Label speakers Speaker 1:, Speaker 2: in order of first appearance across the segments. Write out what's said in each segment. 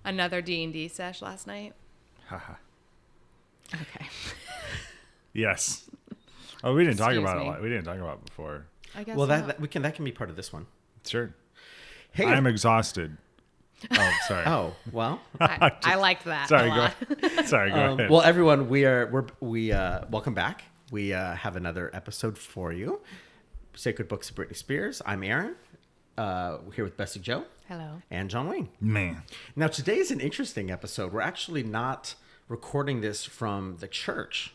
Speaker 1: Another D&D sesh last night.
Speaker 2: Haha.
Speaker 1: Okay.
Speaker 2: Yes. Oh, we didn't talk
Speaker 1: Excuse
Speaker 2: about
Speaker 1: me.
Speaker 2: it a lot. We didn't talk about it before.
Speaker 1: I guess
Speaker 3: Well,
Speaker 1: not.
Speaker 3: that can be part of this one.
Speaker 2: Sure.
Speaker 3: Hey,
Speaker 2: I'm exhausted. Oh, sorry.
Speaker 3: oh well.
Speaker 1: I liked that.
Speaker 2: Sorry,
Speaker 1: a
Speaker 2: go
Speaker 1: lot.
Speaker 2: Sorry, go ahead.
Speaker 3: Well, everyone, we welcome back. We have another episode for you. Sacred Books of Britney Spears. I'm Aaron. We're here with Bessie Jo.
Speaker 1: Hello.
Speaker 3: And John Wayne.
Speaker 2: Man.
Speaker 3: Now, today is an interesting episode. We're actually not recording this from the church.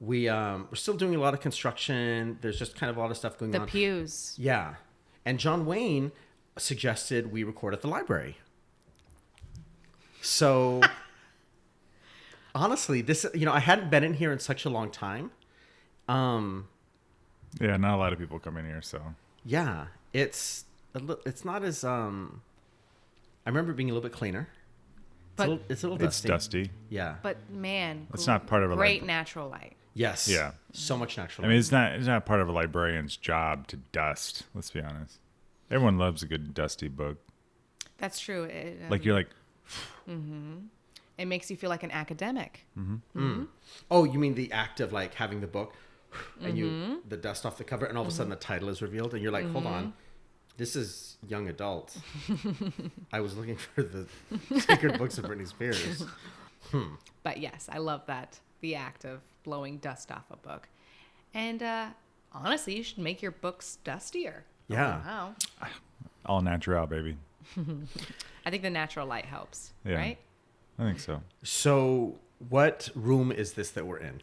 Speaker 3: We're still doing a lot of construction. There's just kind of a lot of stuff going
Speaker 1: The
Speaker 3: on.
Speaker 1: pews.
Speaker 3: Yeah. And John Wayne suggested we record at the library. So, honestly, this, I hadn't been in here in such a long time.
Speaker 2: Yeah, not a lot of people come in here, so.
Speaker 3: Yeah, it's not as, I remember it being a little bit cleaner.
Speaker 1: But
Speaker 3: It's a little
Speaker 2: It's
Speaker 3: dusty.
Speaker 2: dusty.
Speaker 3: Yeah.
Speaker 1: But man,
Speaker 2: It's not part of a
Speaker 1: great
Speaker 2: lib-
Speaker 1: natural light.
Speaker 3: Yes.
Speaker 2: Yeah.
Speaker 3: So much natural.
Speaker 2: I mean, it's not part of a librarian's job to dust. Let's be honest. Everyone loves a good dusty book.
Speaker 1: That's true.
Speaker 2: Like you're like,
Speaker 1: It makes you feel like an academic.
Speaker 3: Oh, you mean the act of like having the book and the dust off the cover and all of a sudden the title is revealed and you're like, hold on, this is young adult. I was looking for the Sacred Books of Britney Spears.
Speaker 1: But yes, I love that. The act of blowing dust off a book. And honestly, you should make your books dustier.
Speaker 3: Yeah.
Speaker 1: Wow.
Speaker 2: all natural, baby.
Speaker 1: I think the natural light helps,
Speaker 2: Yeah.
Speaker 1: right?
Speaker 2: I think so.
Speaker 3: So what room is this that we're in?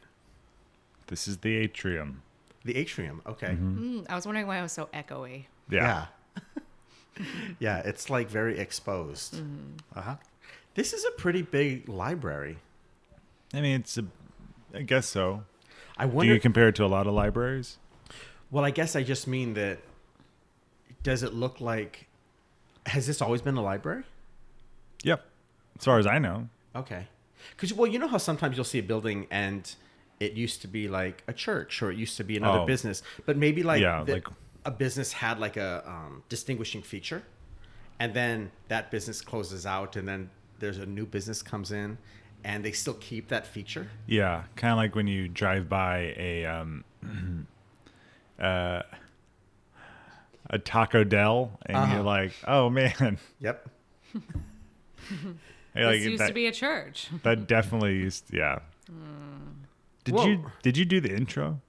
Speaker 2: This is the atrium.
Speaker 3: The atrium. Okay.
Speaker 1: I was wondering why it was so echoey.
Speaker 2: Yeah.
Speaker 3: Yeah, it's like very exposed. Uh-huh. This is a pretty big library.
Speaker 2: I mean, I guess so.
Speaker 3: I
Speaker 2: Do
Speaker 3: wonder.
Speaker 2: you compare it to a lot of libraries?
Speaker 3: Well, I guess I just mean that. Does it look like? Has this always been a library?
Speaker 2: Yep. As far as I know.
Speaker 3: Okay. Because, well, you know how sometimes you'll see a building and it used to be like a church or it used to be another
Speaker 2: Oh.
Speaker 3: business. But maybe like,
Speaker 2: Yeah, like-
Speaker 3: a business had like a distinguishing feature. And then that business closes out and then there's a new business comes in and they still keep that feature.
Speaker 2: Yeah. Kind of like when you drive by a Taco Dell and you're like, oh, man.
Speaker 3: Yep.
Speaker 2: Hey, like,
Speaker 1: This used to be a church.
Speaker 2: that definitely used, yeah.
Speaker 3: Whoa.
Speaker 2: Did you do the intro?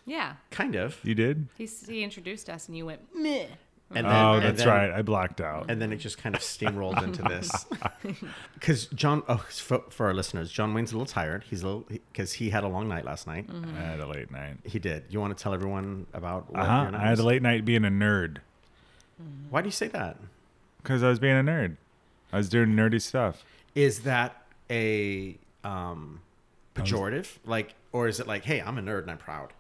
Speaker 1: Yeah.
Speaker 3: Kind of.
Speaker 2: You did?
Speaker 1: He introduced us and you went, meh.
Speaker 3: And
Speaker 2: Oh,
Speaker 3: and
Speaker 2: that's right. I blacked out.
Speaker 3: And then it just kind of steamrolled into this. Because for our listeners, John Wayne's a little tired. Because he had a long night last night.
Speaker 2: I had a late night.
Speaker 3: He did. You want to tell everyone about what your
Speaker 2: I
Speaker 3: night
Speaker 2: had
Speaker 3: was?
Speaker 2: a late night being a nerd
Speaker 3: Why do you say that?
Speaker 2: because I was being a nerd. I was doing nerdy stuff.
Speaker 3: Is that a pejorative? Or is it like, hey, I'm a nerd and I'm proud?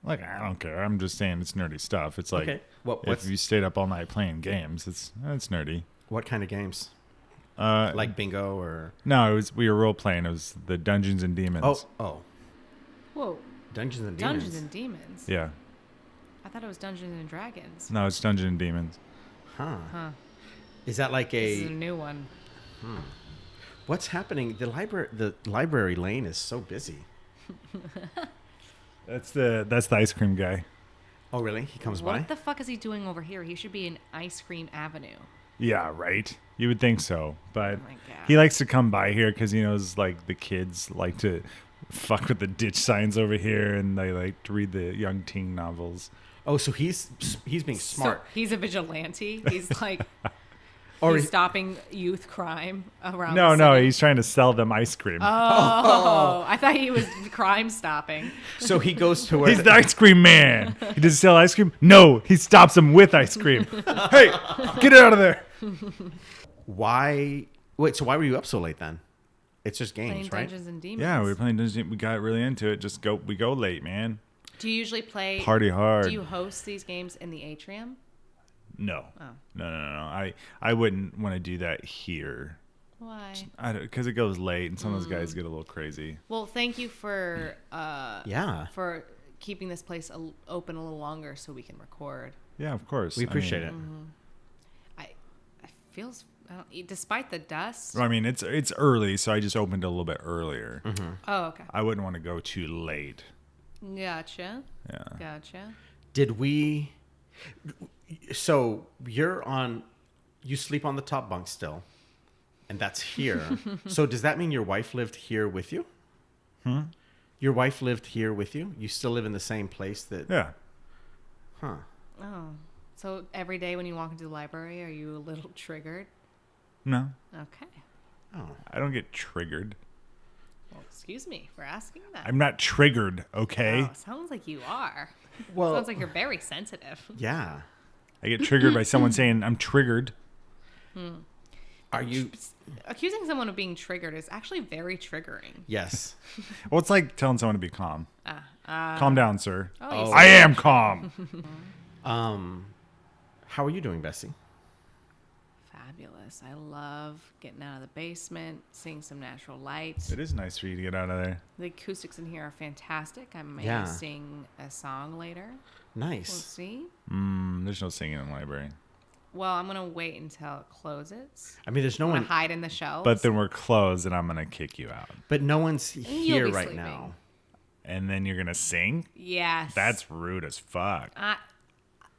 Speaker 2: Like, I don't care. I'm just saying it's nerdy stuff. It's like
Speaker 3: Okay.
Speaker 2: if you stayed up all night playing games, it's nerdy.
Speaker 3: What kind of games?
Speaker 2: Uh,
Speaker 3: Like bingo or?
Speaker 2: no, we were role playing. It was the Dungeons and Demons.
Speaker 3: Oh,
Speaker 1: Whoa.
Speaker 3: Dungeons and Demons.
Speaker 1: Dungeons and Demons.
Speaker 2: Yeah.
Speaker 1: I thought it was Dungeons and Dragons.
Speaker 2: No, it's Dungeons and Demons.
Speaker 3: Huh.
Speaker 1: Huh.
Speaker 3: Is that like
Speaker 1: This is a
Speaker 3: a?
Speaker 1: new one.
Speaker 3: What's happening? The library lane is so busy.
Speaker 2: That's the ice cream guy.
Speaker 3: Oh, really? He comes by?
Speaker 1: What the fuck is he doing over here? He should be in Ice Cream Avenue.
Speaker 2: Yeah, right. You would think so, but
Speaker 1: Oh my God.
Speaker 2: he likes to come by here because he knows like the kids like to fuck with the ditch signs over here, and they like to read the young teen novels.
Speaker 3: Oh, so he's being smart.
Speaker 1: So he's a vigilante. He's like,
Speaker 3: Or
Speaker 1: he's stopping youth crime around
Speaker 2: No,
Speaker 1: the
Speaker 2: no,
Speaker 1: city.
Speaker 2: he's trying to sell them ice cream.
Speaker 1: Oh, I thought he was crime stopping.
Speaker 3: So he goes to where
Speaker 2: He's the ice cream man. He doesn't sell ice cream. No, he stops them with ice cream. Hey, get out of there.
Speaker 3: Why? Wait, so why were you up so late then? It's just games,
Speaker 1: Playing
Speaker 3: right?
Speaker 1: Dungeons and Demons.
Speaker 2: Yeah, we were playing Dungeons. We got really into it. We go late, man.
Speaker 1: Do you usually play?
Speaker 2: Party hard.
Speaker 1: Do you host these games in the atrium?
Speaker 2: No.
Speaker 1: Oh.
Speaker 2: No. I wouldn't want to do that here.
Speaker 1: Why?
Speaker 2: Because it goes late and some of those guys get a little crazy.
Speaker 1: Well, thank you for
Speaker 3: Yeah.
Speaker 1: for keeping this place open a little longer so we can record.
Speaker 2: Yeah, of course.
Speaker 3: We appreciate it.
Speaker 1: It feels despite the dust.
Speaker 2: I mean, it's early, so I just opened a little bit earlier.
Speaker 1: Oh, okay.
Speaker 2: I wouldn't want to go too late.
Speaker 1: Gotcha.
Speaker 2: Yeah.
Speaker 1: Gotcha.
Speaker 3: Did we? So you sleep on the top bunk still, and that's here. So does that mean your wife lived here with you? Your wife lived here with you? You still live in the same place that?
Speaker 2: Yeah.
Speaker 3: Huh.
Speaker 1: Oh. So every day when you walk into the library, are you a little triggered?
Speaker 2: No,
Speaker 1: Okay.
Speaker 3: Oh.
Speaker 2: I don't get triggered.
Speaker 1: Well, excuse me for asking that.
Speaker 2: I'm not triggered, okay?
Speaker 1: Oh, sounds like you are.
Speaker 3: Well,
Speaker 1: Sounds like you're very sensitive.
Speaker 3: yeah.
Speaker 2: I get triggered by someone saying I'm triggered.
Speaker 3: Are you?
Speaker 1: Accusing someone of being triggered is actually very triggering.
Speaker 3: Yes.
Speaker 2: Well, it's like telling someone to be calm. Calm down, sir.
Speaker 1: Oh,
Speaker 2: I am calm.
Speaker 3: How are you doing, Bessie?
Speaker 1: fabulous. I love getting out of the basement, seeing some natural light.
Speaker 2: It is nice for you to get out of there.
Speaker 1: The acoustics in here are fantastic. I may
Speaker 3: Yeah.
Speaker 1: sing a song later.
Speaker 3: Nice.
Speaker 1: We'll see.
Speaker 2: There's no singing in the library.
Speaker 1: Well, I'm going to wait until it closes.
Speaker 3: I mean, there's no
Speaker 1: I'm
Speaker 3: one,
Speaker 1: going to hide in the shelves.
Speaker 2: But then we're closed and I'm going to kick you out.
Speaker 3: but no one's here
Speaker 1: be
Speaker 3: right
Speaker 1: sleeping.
Speaker 3: now.
Speaker 2: And then you're going to sing?
Speaker 1: Yes.
Speaker 2: That's rude as fuck.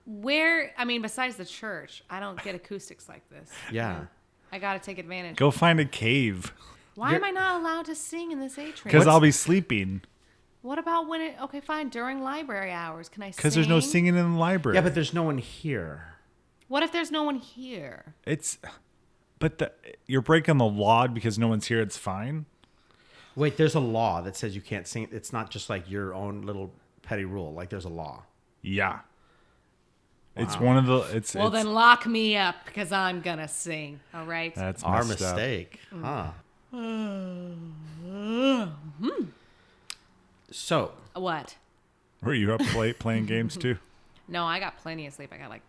Speaker 1: Besides the church, I don't get acoustics like this.
Speaker 3: Yeah.
Speaker 1: I got to take advantage.
Speaker 2: Go find a cave.
Speaker 1: Why am I not allowed to sing in this atrium?
Speaker 2: Because I'll be sleeping.
Speaker 1: What about okay, fine, during library hours, can I sing?
Speaker 2: Because there's no singing in the library.
Speaker 3: Yeah, but there's no one here.
Speaker 1: What if there's no one here?
Speaker 2: You're breaking the law because no one's here. It's fine.
Speaker 3: Wait, there's a law that says you can't sing. It's not just like your own little petty rule. Like there's a law.
Speaker 2: Yeah.
Speaker 3: Wow.
Speaker 2: It's one of the.
Speaker 1: Well, then lock me up because I'm gonna sing. All right.
Speaker 2: That's
Speaker 3: Our
Speaker 2: messed up.
Speaker 3: mistake. Huh. So,
Speaker 1: What?
Speaker 2: Were you up late playing games too?
Speaker 1: No, I got plenty of sleep. I got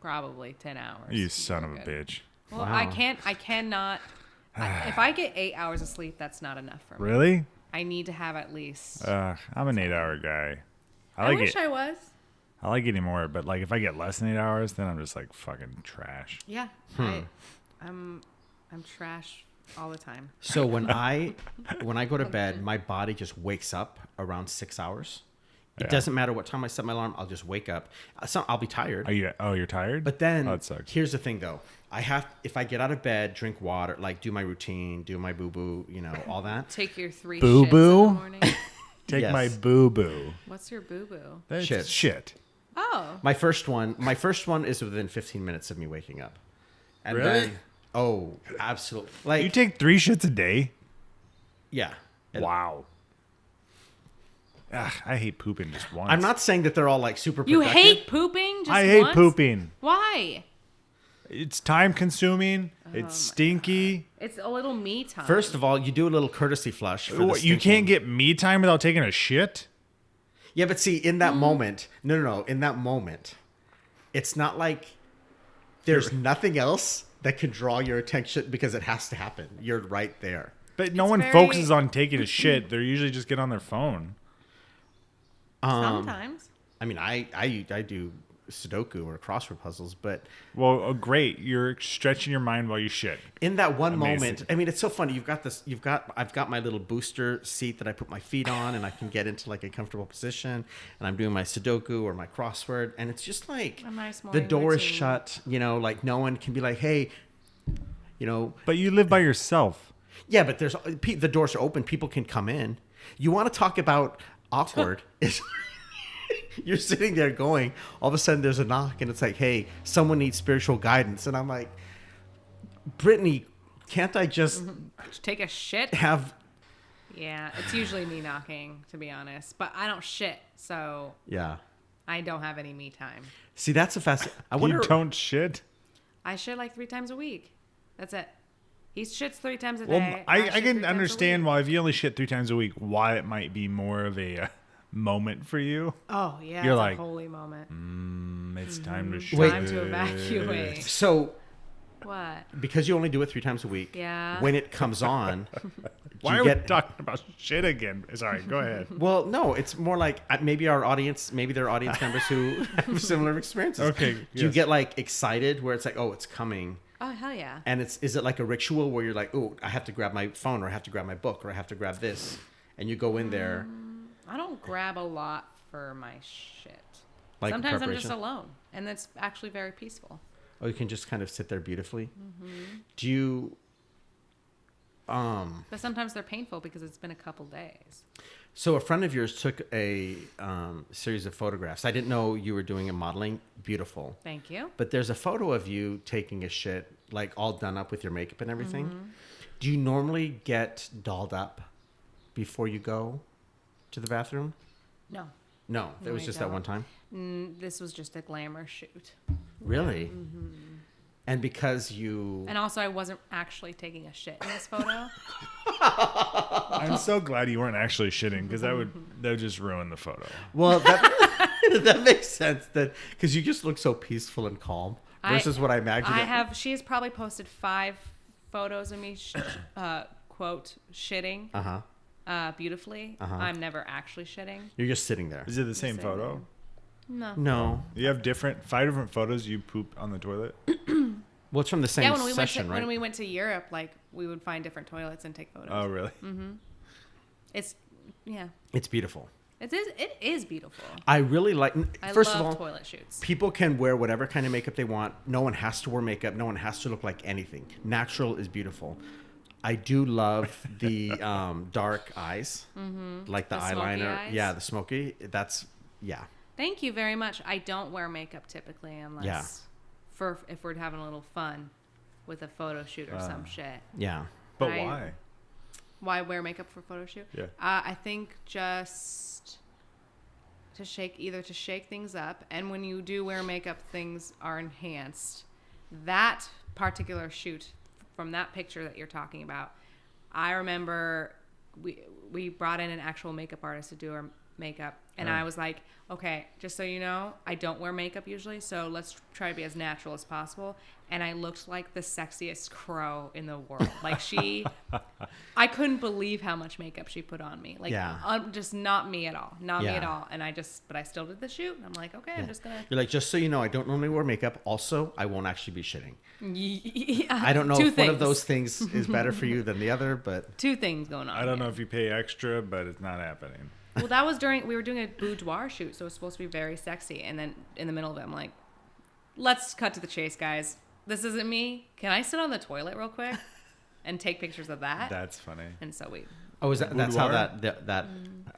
Speaker 1: probably 10 hours.
Speaker 2: You son of a
Speaker 1: Good.
Speaker 2: bitch.
Speaker 1: Well,
Speaker 3: Wow.
Speaker 1: I cannot. If I get 8 hours of sleep, that's not enough for me.
Speaker 2: Really?
Speaker 1: I need to have at least.
Speaker 2: I'm an 8-hour guy.
Speaker 1: I wish I was.
Speaker 2: I like getting more, but like if I get less than 8 hours, then I'm just like fucking trash.
Speaker 1: Yeah. I'm trash all the time.
Speaker 3: so when I go to bed, my body just wakes up around 6 hours. It
Speaker 2: Yeah.
Speaker 3: doesn't matter what time I set my alarm. I'll just wake up. I'll be tired.
Speaker 2: You're tired?
Speaker 3: But then
Speaker 2: Oh, that sucks.
Speaker 3: here's the thing though. If I get out of bed, drink water, like do my routine, do my boo-boo, all that.
Speaker 1: Take your 3
Speaker 2: Boo
Speaker 1: shits
Speaker 2: boo?
Speaker 1: in the morning.
Speaker 2: Take
Speaker 3: Yes.
Speaker 2: my boo boo.
Speaker 1: What's your boo boo?
Speaker 2: That's shit.
Speaker 1: Oh.
Speaker 3: My first one is within 15 minutes of me waking up. And
Speaker 2: Really?
Speaker 3: then absolutely. Like
Speaker 2: You take 3 shits a day?
Speaker 3: yeah.
Speaker 2: Wow. Ugh, I hate pooping just once.
Speaker 3: I'm not saying that they're all like super
Speaker 1: You
Speaker 3: productive.
Speaker 1: hate pooping? Just
Speaker 2: I hate
Speaker 1: once?
Speaker 2: pooping.
Speaker 1: Why?
Speaker 2: It's time consuming.
Speaker 1: Oh
Speaker 2: It's stinky.
Speaker 1: It's a little me time.
Speaker 3: First of all, you do a little courtesy flush. For the
Speaker 2: You
Speaker 3: stinking.
Speaker 2: can't get me time without taking a shit?
Speaker 3: Yeah, but see, in that moment, no. In that moment, it's not like there's nothing else that can draw your attention because it has to happen. You're right there.
Speaker 2: But no
Speaker 1: It's
Speaker 2: one
Speaker 1: very-
Speaker 2: focuses on taking a shit. They usually just get on their phone.
Speaker 1: Sometimes.
Speaker 3: I mean, I do Sudoku or crossword puzzles, but
Speaker 2: Well, great. You're stretching your mind while you shit.
Speaker 3: in that one
Speaker 2: Amazing.
Speaker 3: moment, I mean, it's so funny. I've got my little booster seat that I put my feet on, and I can get into like a comfortable position, and I'm doing my Sudoku or my crossword, and it's just like
Speaker 1: A nice
Speaker 3: the
Speaker 1: morning
Speaker 3: door is
Speaker 1: routine.
Speaker 3: shut. Like no one can be like, hey,
Speaker 2: But you live by yourself.
Speaker 3: yeah, but the doors are open. People can come in. You want to talk about awkward? Is you're sitting there going, all of a sudden there's a knock, and it's like, hey, someone needs spiritual guidance, and I'm like, Brittany, can't I just
Speaker 1: Take a shit?
Speaker 3: have?
Speaker 1: Yeah, it's usually me knocking, to be honest. But I don't shit, so
Speaker 3: Yeah.
Speaker 1: I don't have any me time.
Speaker 3: See, that's a fast. I wonder.
Speaker 2: You don't shit?
Speaker 1: I shit like 3 times a week. That's it. He shits 3 times a
Speaker 2: Well,
Speaker 1: day.
Speaker 2: I
Speaker 1: shit 3
Speaker 2: can
Speaker 1: times a
Speaker 2: understand
Speaker 1: week.
Speaker 2: why if you only shit 3 times a week, why it might be more of a moment for you.
Speaker 1: Oh, yeah.
Speaker 2: You're
Speaker 1: it's
Speaker 2: like,
Speaker 1: a holy moment.
Speaker 2: It's time to shit.
Speaker 3: Wait.
Speaker 1: Time to evacuate.
Speaker 3: So,
Speaker 1: What?
Speaker 3: because you only do it 3 times a week,
Speaker 1: Yeah.
Speaker 3: when it comes on,
Speaker 2: Why
Speaker 3: you
Speaker 2: are we
Speaker 3: get-
Speaker 2: talking about shit again? Sorry, go ahead.
Speaker 3: well, no, it's more like maybe there are audience members who have similar experiences.
Speaker 2: Okay,
Speaker 3: Do you
Speaker 2: yes.
Speaker 3: get like excited where it's like, oh, it's coming?
Speaker 1: Oh, hell yeah.
Speaker 3: And is it like a ritual where you're like, oh, I have to grab my phone, or I have to grab my book, or I have to grab this, and you go in there?
Speaker 1: I don't grab a lot for my shit.
Speaker 3: Like
Speaker 1: Sometimes I'm just
Speaker 3: preparation?
Speaker 1: alone, and it's actually very peaceful.
Speaker 3: Oh, you can just kind of sit there beautifully. Do you?
Speaker 1: But sometimes they're painful because it's been a couple days.
Speaker 3: So a friend of yours took a series of photographs. I didn't know you were doing a modeling. Beautiful.
Speaker 1: Thank you.
Speaker 3: But there's a photo of you taking a shit, like all done up with your makeup and everything. Do you normally get dolled up before you go to the bathroom?
Speaker 1: No.
Speaker 3: No, it was
Speaker 1: I
Speaker 3: just that
Speaker 1: don't.
Speaker 3: one time.
Speaker 1: This was just a glamour shoot.
Speaker 3: Really? And because you...
Speaker 1: And also, I wasn't actually taking a shit in this photo.
Speaker 2: I'm so glad you weren't actually shitting, because that would just ruin the photo.
Speaker 3: Well, that, that makes sense, that because you just look so peaceful and calm versus what I imagined.
Speaker 1: She has probably posted 5 photos of me, quote, shitting beautifully. I'm never actually shitting.
Speaker 3: You're just sitting there.
Speaker 2: Is it the same photo?
Speaker 1: No.
Speaker 3: No.
Speaker 2: You have 5 different photos you poop on the toilet?
Speaker 3: Well, it's from the same
Speaker 1: Yeah, when we
Speaker 3: session, right?
Speaker 1: when we went to Europe, like we would find different toilets and take photos.
Speaker 2: Oh, really?
Speaker 1: It's
Speaker 3: It's beautiful.
Speaker 1: It is beautiful.
Speaker 3: I really like...
Speaker 1: I
Speaker 3: First
Speaker 1: love
Speaker 3: of all,
Speaker 1: toilet shoots.
Speaker 3: people can wear whatever kind of makeup they want. No one has to wear makeup. No one has to look like anything. Natural is beautiful. I do love the dark eyes, like the
Speaker 1: smoky
Speaker 3: eyeliner.
Speaker 1: eyes?
Speaker 3: Yeah, the smoky. That's, yeah.
Speaker 1: Thank you very much. I don't wear makeup typically unless if we're having a little fun with a photo shoot or some shit.
Speaker 3: Yeah.
Speaker 2: But why?
Speaker 1: Why wear makeup for a photo shoot?
Speaker 2: Yeah.
Speaker 1: I think just to shake things up, and when you do wear makeup, things are enhanced. That particular shoot from that picture that you're talking about, I remember we brought in an actual makeup artist to do our makeup, and I was like, okay, just so you know, I don't wear makeup usually, so let's try to be as natural as possible. And I looked like the sexiest crow in the world. Like I couldn't believe how much makeup she put on me. Like, just not me at all. Not me at all. And but I still did the shoot. And I'm like, okay, I'm just going to.
Speaker 3: You're like, just so you know, I don't normally wear makeup. Also, I won't actually be shitting.
Speaker 1: Yeah,
Speaker 3: I don't know if one of those things is better for you than the other, but...
Speaker 1: 2 things going on.
Speaker 2: I don't know if you pay extra, but it's not happening.
Speaker 1: Well, that was we were doing a boudoir shoot, so it was supposed to be very sexy. And then in the middle of it, I'm like, let's cut to the chase, guys. This isn't me. Can I sit on the toilet real quick and take pictures of that?
Speaker 2: That's funny.
Speaker 1: And so we...
Speaker 3: Oh, that's how that...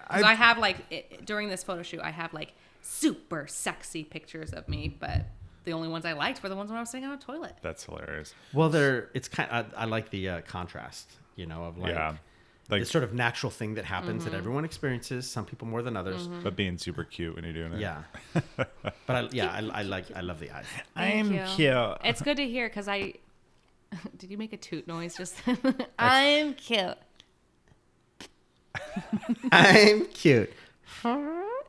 Speaker 1: I have like, during this photo shoot, I have like super sexy pictures of me, but the only ones I liked were the ones when I was sitting on a toilet.
Speaker 2: That's hilarious.
Speaker 3: Well, it's kind of... I like the contrast, of like...
Speaker 2: Yeah. Like,
Speaker 3: the sort of natural thing that happens that everyone experiences, some people more than others.
Speaker 2: but being super cute when you're doing it.
Speaker 3: Yeah. But I love the eyes.
Speaker 1: Thank you.
Speaker 2: Cute.
Speaker 1: It's good to hear because did you make a toot noise just I'm cute.
Speaker 3: I'm cute.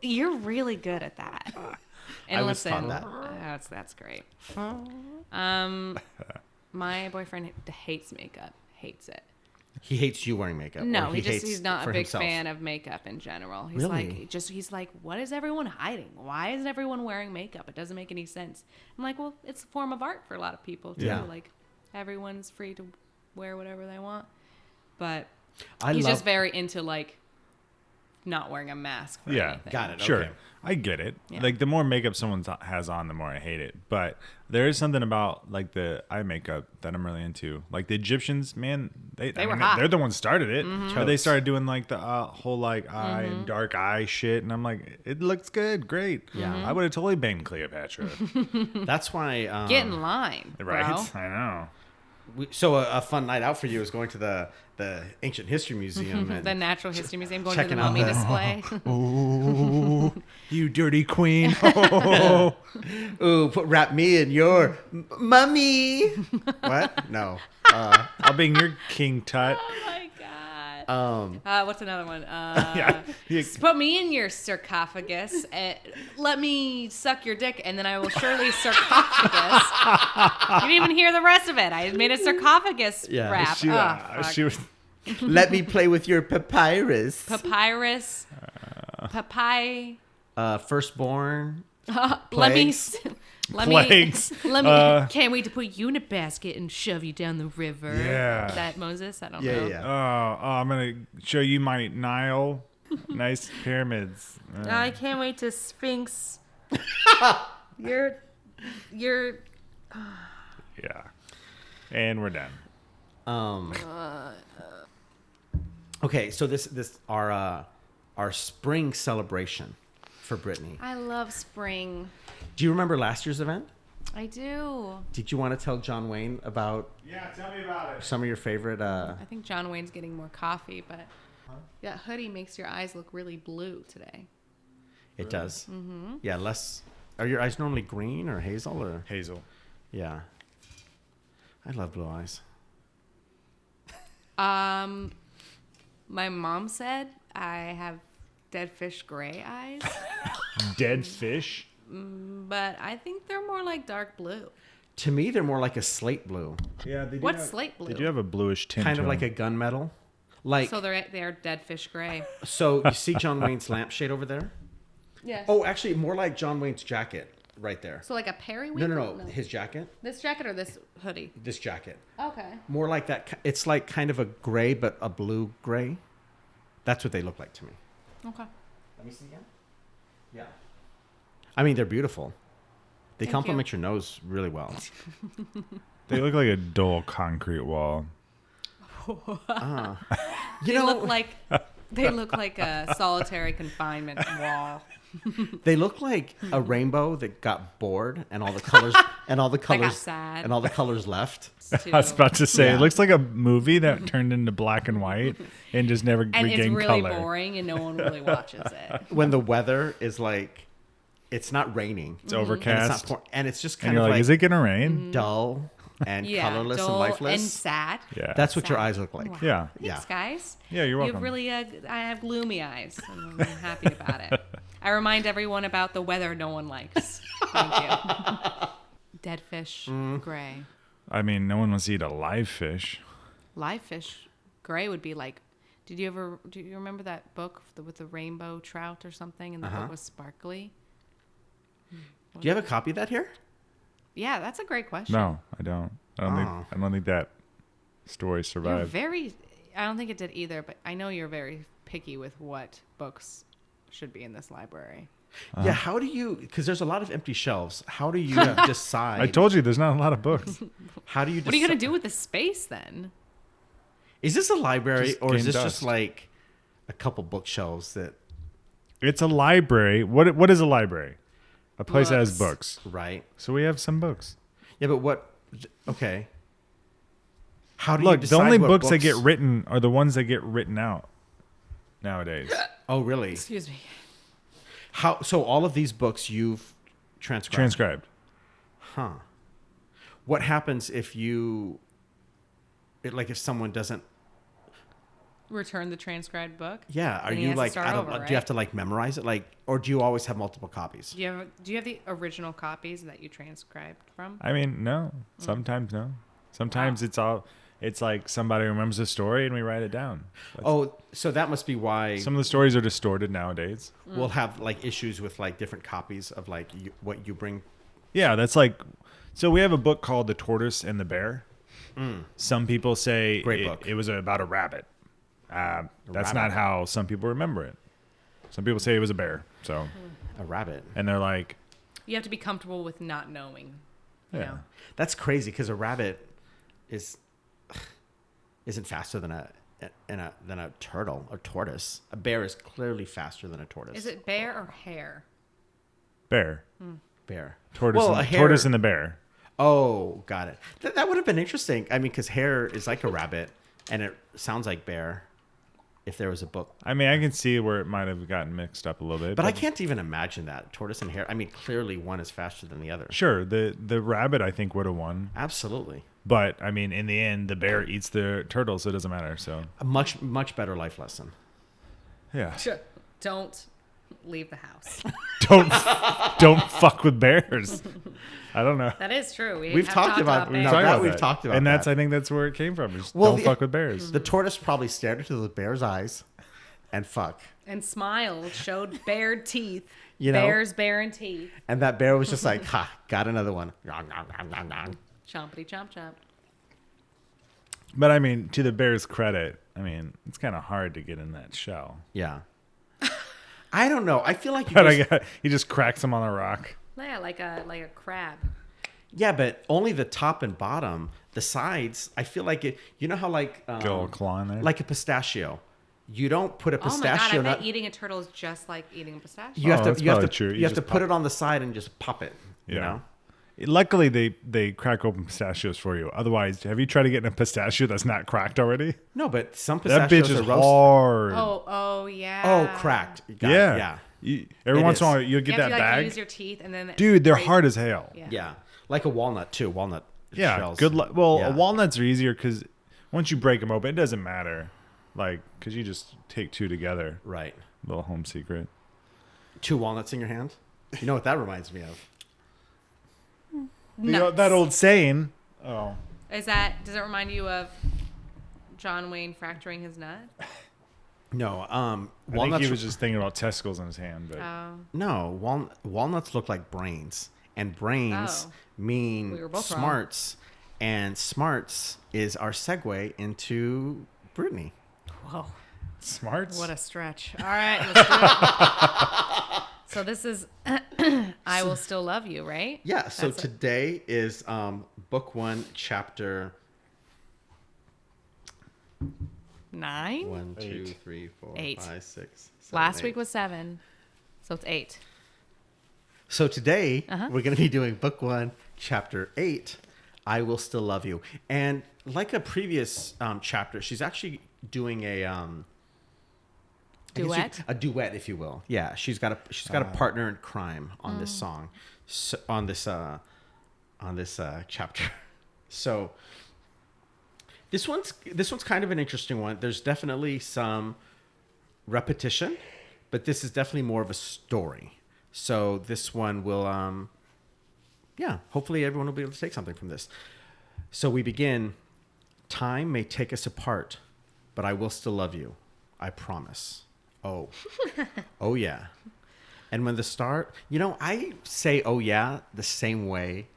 Speaker 1: You're really good at that. And
Speaker 3: I was taught that.
Speaker 1: That's great. My boyfriend hates makeup. Hates it.
Speaker 3: He hates you wearing makeup.
Speaker 1: No,
Speaker 3: or
Speaker 1: he's not a big
Speaker 3: himself.
Speaker 1: fan of makeup in general. He's
Speaker 3: Really?
Speaker 1: he's like, what is everyone hiding? Why isn't everyone wearing makeup? It doesn't make any sense. I'm like, well, it's a form of art for a lot of people too.
Speaker 3: Yeah.
Speaker 1: Like, everyone's free to wear whatever they want. But
Speaker 3: I
Speaker 1: he's
Speaker 3: love...
Speaker 1: just very into like not wearing a mask for anything.
Speaker 3: Got it.
Speaker 2: Sure.
Speaker 3: Okay.
Speaker 2: I get it.
Speaker 1: Yeah.
Speaker 2: Like, the more makeup someone has on, the more I hate it. But there is something about, like, the eye makeup that I'm really into. Like, the Egyptians, man, they
Speaker 1: were hot.
Speaker 2: they're the ones started it.
Speaker 1: Mm-hmm.
Speaker 2: But they started doing, like, the whole, like, eye and dark eye shit. And I'm like, it looks good. Great.
Speaker 3: Yeah.
Speaker 2: I would have totally banged Cleopatra.
Speaker 3: That's why...
Speaker 1: Get in line,
Speaker 2: Right?
Speaker 1: bro.
Speaker 2: I know.
Speaker 3: So a fun night out for you is going to the Ancient History Museum. And
Speaker 1: The Natural History Museum, going to the
Speaker 3: checking out
Speaker 1: mummy
Speaker 3: the-
Speaker 1: display.
Speaker 2: Oh, you dirty queen. Oh.
Speaker 3: ooh, wrap me in your mummy. What? No.
Speaker 2: I'll bang your king tut.
Speaker 1: Oh my god. What's another one?
Speaker 2: Yeah.
Speaker 1: Put me in your sarcophagus. Let me suck your dick, and then I will surely sarcophagus. You didn't even hear the rest of it. I made a sarcophagus
Speaker 3: Yeah.
Speaker 1: rap. Fuck.
Speaker 2: She was.
Speaker 3: Let me play with your papyrus.
Speaker 1: Papyrus. Firstborn.
Speaker 3: Firstborn.
Speaker 1: Let me.
Speaker 3: Plagues.
Speaker 2: plagues.
Speaker 1: Let me. Can't wait to put you in a basket and shove you down the river.
Speaker 2: Yeah.
Speaker 1: Is that Moses? I don't
Speaker 3: Yeah,
Speaker 1: know.
Speaker 3: yeah.
Speaker 2: Oh, I'm gonna show you my Nile. Nice pyramids.
Speaker 1: I can't wait to Sphinx. You're.
Speaker 2: Yeah. And we're done.
Speaker 3: Okay, so this our spring celebration for Britney.
Speaker 1: I love spring.
Speaker 3: Do you remember last year's event?
Speaker 1: I do.
Speaker 3: Did you want to tell John Wayne about
Speaker 2: Yeah, tell me about it.
Speaker 3: some of your favorite?
Speaker 1: I think John Wayne's getting more coffee, but that hoodie makes your eyes look really blue today.
Speaker 3: It does. Mm-hmm. Yeah, less. Are your eyes normally green or hazel or?
Speaker 2: Hazel.
Speaker 3: Yeah. I love blue eyes.
Speaker 1: My mom said I have dead fish gray eyes,
Speaker 2: Dead fish.
Speaker 1: but I think they're more like dark blue.
Speaker 3: To me, they're more like a slate blue,
Speaker 2: Yeah, they do.
Speaker 1: What's slate blue?
Speaker 2: They do have a bluish tint.
Speaker 3: kind
Speaker 2: to
Speaker 3: of like
Speaker 2: them.
Speaker 3: a gunmetal. Like
Speaker 1: So they're dead fish gray.
Speaker 3: so, you see John Wayne's lampshade over there?
Speaker 1: Yes.
Speaker 3: Oh, actually, more like John Wayne's jacket right there.
Speaker 1: So like a periwinkle?
Speaker 3: No. His jacket.
Speaker 1: This jacket or this hoodie?
Speaker 3: This jacket.
Speaker 1: Okay.
Speaker 3: More like that. It's like kind of a gray, but a blue gray. That's what they look like to me.
Speaker 1: Okay.
Speaker 3: Let me see again. Yeah. I mean, they're beautiful. They
Speaker 1: Thank
Speaker 3: complement your nose really well.
Speaker 2: They look like a dull concrete wall.
Speaker 3: You know,
Speaker 1: They look like a solitary confinement wall.
Speaker 3: they look like a rainbow that got bored, and all the colors
Speaker 1: sad.
Speaker 3: and all the colors left.
Speaker 2: I was about to say,
Speaker 3: Yeah.
Speaker 2: it looks like a movie that turned into black and white and just never
Speaker 1: And it's
Speaker 2: regained
Speaker 1: really
Speaker 2: color.
Speaker 1: boring and no one really watches it.
Speaker 3: When the weather is like, it's not raining,
Speaker 2: It's
Speaker 3: and
Speaker 2: overcast.
Speaker 3: and it's just
Speaker 2: And
Speaker 3: kind
Speaker 2: you're
Speaker 3: of
Speaker 2: like,
Speaker 3: like
Speaker 2: is it going to rain?
Speaker 3: dull and colorless and
Speaker 1: dull
Speaker 3: lifeless.
Speaker 1: and sad.
Speaker 2: Yeah.
Speaker 3: That's what your
Speaker 1: Sad.
Speaker 3: eyes look like.
Speaker 1: Wow.
Speaker 2: Yeah.
Speaker 1: Thanks, guys.
Speaker 2: Yeah, you're welcome.
Speaker 1: You've really, I have gloomy eyes. And I'm happy about it. I remind everyone about the weather no one likes. Thank you. Dead fish, gray.
Speaker 2: I mean, no one wants to eat a live fish.
Speaker 1: Live fish, gray would be like. Do you remember that book with the rainbow trout or something? And the book was sparkly.
Speaker 3: Do you have a copy of that here?
Speaker 1: Yeah, that's a great question.
Speaker 2: No, I don't. I don't think that story
Speaker 1: You're
Speaker 2: survived.
Speaker 1: I don't think it did either, but I know you're very picky with what books should be in this library.
Speaker 3: Yeah. How do you? Because there's a lot of empty shelves. How do you decide?
Speaker 2: I told you there's not a lot of books.
Speaker 3: How do you?
Speaker 1: What are you going to do with the space then?
Speaker 3: Is this a library
Speaker 2: Just
Speaker 3: or is
Speaker 2: gain
Speaker 3: this
Speaker 2: dust.
Speaker 3: just like a couple bookshelves that?
Speaker 2: It's a library. What is a library? A place that has
Speaker 1: Books.
Speaker 2: books.
Speaker 3: Right.
Speaker 2: So we have some books.
Speaker 3: Yeah, but what? Okay. How do you
Speaker 2: Look, the
Speaker 3: decide
Speaker 2: only
Speaker 3: what
Speaker 2: books that get written are the ones that get written out nowadays.
Speaker 3: Oh, really?
Speaker 1: Excuse me.
Speaker 3: How? So all of these books you've transcribed.
Speaker 2: Transcribed.
Speaker 3: Huh. What happens if you? If someone doesn't?
Speaker 1: Return the transcribed book.
Speaker 3: Yeah. Are
Speaker 1: Then he
Speaker 3: you
Speaker 1: has to
Speaker 3: like?
Speaker 1: start
Speaker 3: I don't.
Speaker 1: over,
Speaker 3: Do you have
Speaker 1: right?
Speaker 3: to like memorize it? Like, or do you always have multiple copies?
Speaker 1: Do you have the original copies that you transcribed from?
Speaker 2: I mean, no. Sometimes no. Sometimes it's like somebody remembers a story and we write it down.
Speaker 3: Oh, so that must be why
Speaker 2: Some of the stories are distorted nowadays.
Speaker 3: we'll have like issues with like different copies of like what you bring.
Speaker 2: Yeah, that's like. So we have a book called The Tortoise and the Bear. Some people say
Speaker 3: Great book.
Speaker 2: it was about a rabbit. That's
Speaker 3: rabbit.
Speaker 2: not how some people remember it. Some people say it was a bear. So,
Speaker 3: A rabbit.
Speaker 2: and they're like,
Speaker 1: You have to be comfortable with not knowing. You
Speaker 2: yeah.
Speaker 1: know?
Speaker 3: That's crazy because a rabbit isn't faster than a turtle or tortoise. A bear is clearly faster than a tortoise.
Speaker 1: Is it bear or hare?
Speaker 2: Bear.
Speaker 3: bear?
Speaker 2: Tortoise,
Speaker 3: Well,
Speaker 2: and,
Speaker 3: a hare-
Speaker 2: tortoise and the bear.
Speaker 3: Oh, got it. That would have been interesting. I mean, because hare is like a rabbit, and it sounds like bear. If there was a book,
Speaker 2: I mean, I can see where it might have gotten mixed up a little bit.
Speaker 3: but I can't even imagine that tortoise and hare. I mean, clearly one is faster than the other.
Speaker 2: Sure, the rabbit I think would have won,
Speaker 3: Absolutely,
Speaker 2: but I mean, in the end, the bear eats the turtle, so it doesn't matter. So
Speaker 3: a much better life lesson.
Speaker 2: yeah,
Speaker 1: Don't leave the house.
Speaker 2: don't fuck with bears. I don't know.
Speaker 1: That is true.
Speaker 3: We've talked about
Speaker 1: bears.
Speaker 3: no,
Speaker 2: Talk
Speaker 3: that
Speaker 2: about
Speaker 3: we've
Speaker 2: that.
Speaker 3: talked about,
Speaker 2: and that's
Speaker 3: that.
Speaker 2: I think that's where it came from. Just
Speaker 3: Well,
Speaker 2: don't fuck with bears.
Speaker 3: The tortoise probably stared into the bear's eyes and fuck.
Speaker 1: And smiled, showed bared teeth.
Speaker 3: You know?
Speaker 1: Bears baring teeth.
Speaker 3: And that bear was just like, ha, got another one. Nom, nom, nom, nom, nom.
Speaker 1: Chompity chomp chomp.
Speaker 2: But I mean, to the bear's credit, I mean, it's kind of hard to get in that shell.
Speaker 3: Yeah. I don't know. I feel like you
Speaker 2: But
Speaker 3: just,
Speaker 2: he just cracks him on a rock.
Speaker 1: Yeah, like a crab.
Speaker 3: yeah, but only the top and bottom. The sides, I feel like it. You know how like
Speaker 2: Get a little claw in there.
Speaker 3: like a pistachio. You don't put a
Speaker 1: Oh my
Speaker 3: pistachio
Speaker 1: god! I
Speaker 3: nut.
Speaker 1: bet eating a turtle is just like eating a pistachio.
Speaker 3: You have
Speaker 2: that's
Speaker 3: to. You have to.
Speaker 2: probably true.
Speaker 3: You have to
Speaker 2: just
Speaker 3: put
Speaker 2: pop
Speaker 3: it on the side and just pop it. You
Speaker 2: Yeah.
Speaker 3: know.
Speaker 2: Luckily, they crack open pistachios for you. Otherwise, have you tried to get in a pistachio that's not cracked already?
Speaker 3: No, but some
Speaker 2: That
Speaker 3: pistachios
Speaker 2: bitch is
Speaker 3: are roasted.
Speaker 2: hard.
Speaker 1: Oh yeah.
Speaker 3: Oh, cracked. Got it.
Speaker 2: yeah.
Speaker 3: Yeah.
Speaker 2: Every
Speaker 3: It
Speaker 2: once in a
Speaker 3: is.
Speaker 2: while, you'll
Speaker 1: You
Speaker 2: get
Speaker 1: have
Speaker 2: that
Speaker 1: to like
Speaker 2: bag.
Speaker 1: use your teeth and then.
Speaker 2: Dude, they're
Speaker 1: break-
Speaker 2: hard as hell.
Speaker 1: Yeah.
Speaker 3: Yeah. Like a walnut too. Walnut.
Speaker 2: Yeah,
Speaker 3: shells.
Speaker 2: good luck. Well,
Speaker 3: Yeah.
Speaker 2: walnuts are easier because once you break them open, it doesn't matter. Like, because you just take two together.
Speaker 3: Right.
Speaker 2: Little home secret.
Speaker 3: 2 walnuts in your hand. You know what that reminds me of?
Speaker 1: Nuts.
Speaker 2: That old saying. Oh.
Speaker 1: Does it remind you of John Wayne fracturing his nut?
Speaker 3: No.
Speaker 2: I think
Speaker 3: Walnuts.
Speaker 2: he was just thinking about testicles in his hand. But
Speaker 3: No. Walnuts look like brains, and brains
Speaker 1: Oh.
Speaker 3: mean
Speaker 1: We were both wrong.
Speaker 3: smarts, and smarts is our segue into Britney.
Speaker 1: Whoa.
Speaker 2: smarts?
Speaker 1: What a stretch. All right, let's do it. So this is I Will Still Love You, right?
Speaker 3: Yeah. So
Speaker 1: That's it.
Speaker 3: today is book 1, chapter
Speaker 1: 9?
Speaker 3: 1, 2,
Speaker 2: 8.
Speaker 3: 3, 4,
Speaker 1: 8.
Speaker 3: 5, 6, 7,
Speaker 1: Last
Speaker 3: 8.
Speaker 1: week was 7. So it's 8.
Speaker 3: So today
Speaker 1: Uh-huh.
Speaker 3: we're going to be doing book 1, chapter 8. I Will Still Love You. And like a previous chapter, she's actually doing a I guess
Speaker 1: Duet?
Speaker 3: a duet, if you will. Yeah, she's got a partner in crime on this song, so, on this chapter. So this one's kind of an interesting one. There's definitely some repetition, but this is definitely more of a story. So this one will hopefully everyone will be able to take something from this. So we begin. Time may take us apart, but I will still love you. I promise. Oh. Oh, yeah. And when the star... You know, I say, oh, yeah, the same way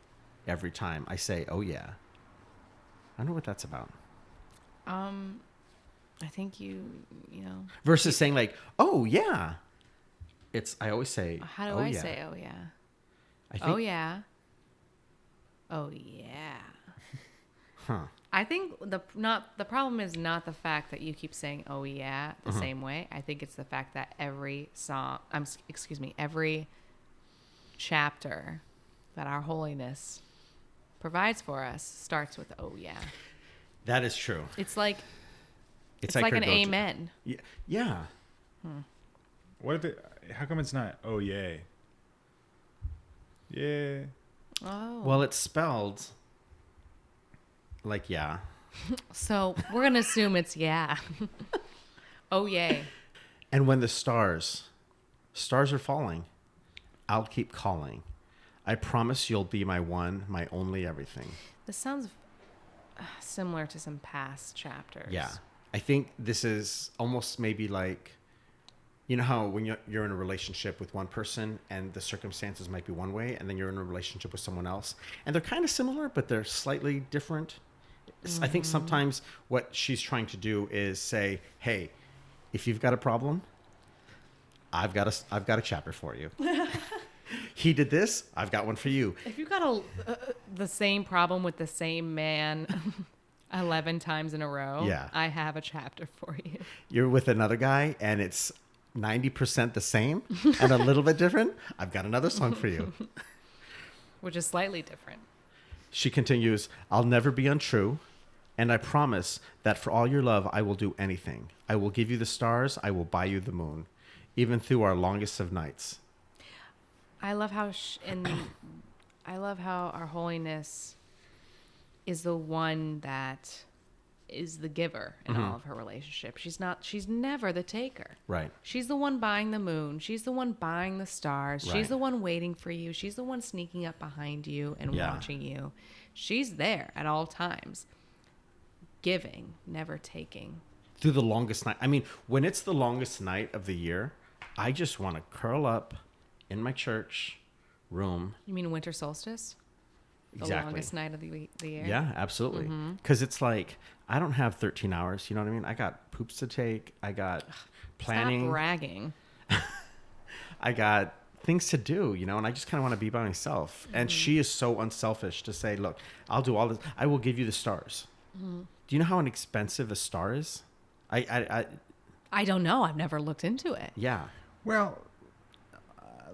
Speaker 3: every time. I say, oh, yeah. I don't know what that's about.
Speaker 1: I think you know.
Speaker 3: Versus saying, like, oh, yeah. I always say,
Speaker 1: How do
Speaker 3: oh,
Speaker 1: I
Speaker 3: yeah.
Speaker 1: say oh yeah?
Speaker 3: I think,
Speaker 1: Oh yeah. Oh yeah.
Speaker 3: Huh.
Speaker 1: I think the problem is not the fact that you keep saying "oh yeah" the same way. I think it's the fact that every every chapter that Our Holiness provides for us starts with "oh yeah."
Speaker 3: That is true.
Speaker 1: It's like
Speaker 3: It's
Speaker 1: like
Speaker 3: her
Speaker 1: an
Speaker 3: go-to.
Speaker 1: amen.
Speaker 3: Yeah. Yeah.
Speaker 2: What if it... How come it's not, oh, yay? Yeah.
Speaker 1: Oh,
Speaker 3: Well, it's spelled like yeah.
Speaker 1: so we're gonna assume it's yeah. Oh yay.
Speaker 3: And when the stars are falling, I'll keep calling. I promise you'll be my one, my only everything.
Speaker 1: This sounds similar to some past chapters.
Speaker 3: Yeah. I think this is almost maybe like, you know how when you're in a relationship with one person and the circumstances might be one way, and then you're in a relationship with someone else, and they're kind of similar, but they're slightly different. I think sometimes what she's trying to do is say, hey, if you've got a problem, I've got a chapter for you. He did this, I've got one for you.
Speaker 1: If you got the same problem with the same man 11 times in a row,
Speaker 3: Yeah.
Speaker 1: I have a chapter for you.
Speaker 3: You're with another guy and it's 90% the same and a little bit different, I've got another song for you.
Speaker 1: Which is slightly different.
Speaker 3: She continues, I'll never be untrue, and I promise that for all your love, I will do anything. I will give you the stars, I will buy you the moon, even through our longest of nights.
Speaker 1: I love how Our Holiness is the one that is the giver in all of her relationships. She's never the taker.
Speaker 3: Right.
Speaker 1: She's the one buying the moon. She's the one buying the stars.
Speaker 3: Right.
Speaker 1: She's the one waiting for you. She's the one sneaking up behind you and
Speaker 3: Yeah.
Speaker 1: watching you. She's there at all times. Giving, never taking.
Speaker 3: through the longest night. I mean, when it's the longest night of the year, I just want to curl up in my church room.
Speaker 1: You mean winter solstice? The
Speaker 3: Exactly.
Speaker 1: longest night of the year?
Speaker 3: Yeah, absolutely. Because it's like, I don't have 13 hours. You know what I mean? I got poops to take. I got planning.
Speaker 1: Stop bragging.
Speaker 3: I got things to do, you know, and I just kind of want to be by myself. And she is so unselfish to say, look, I'll do all this. I will give you the stars. Do you know how inexpensive a star is?
Speaker 1: I don't know. I've never looked into it.
Speaker 3: Yeah.
Speaker 2: Well,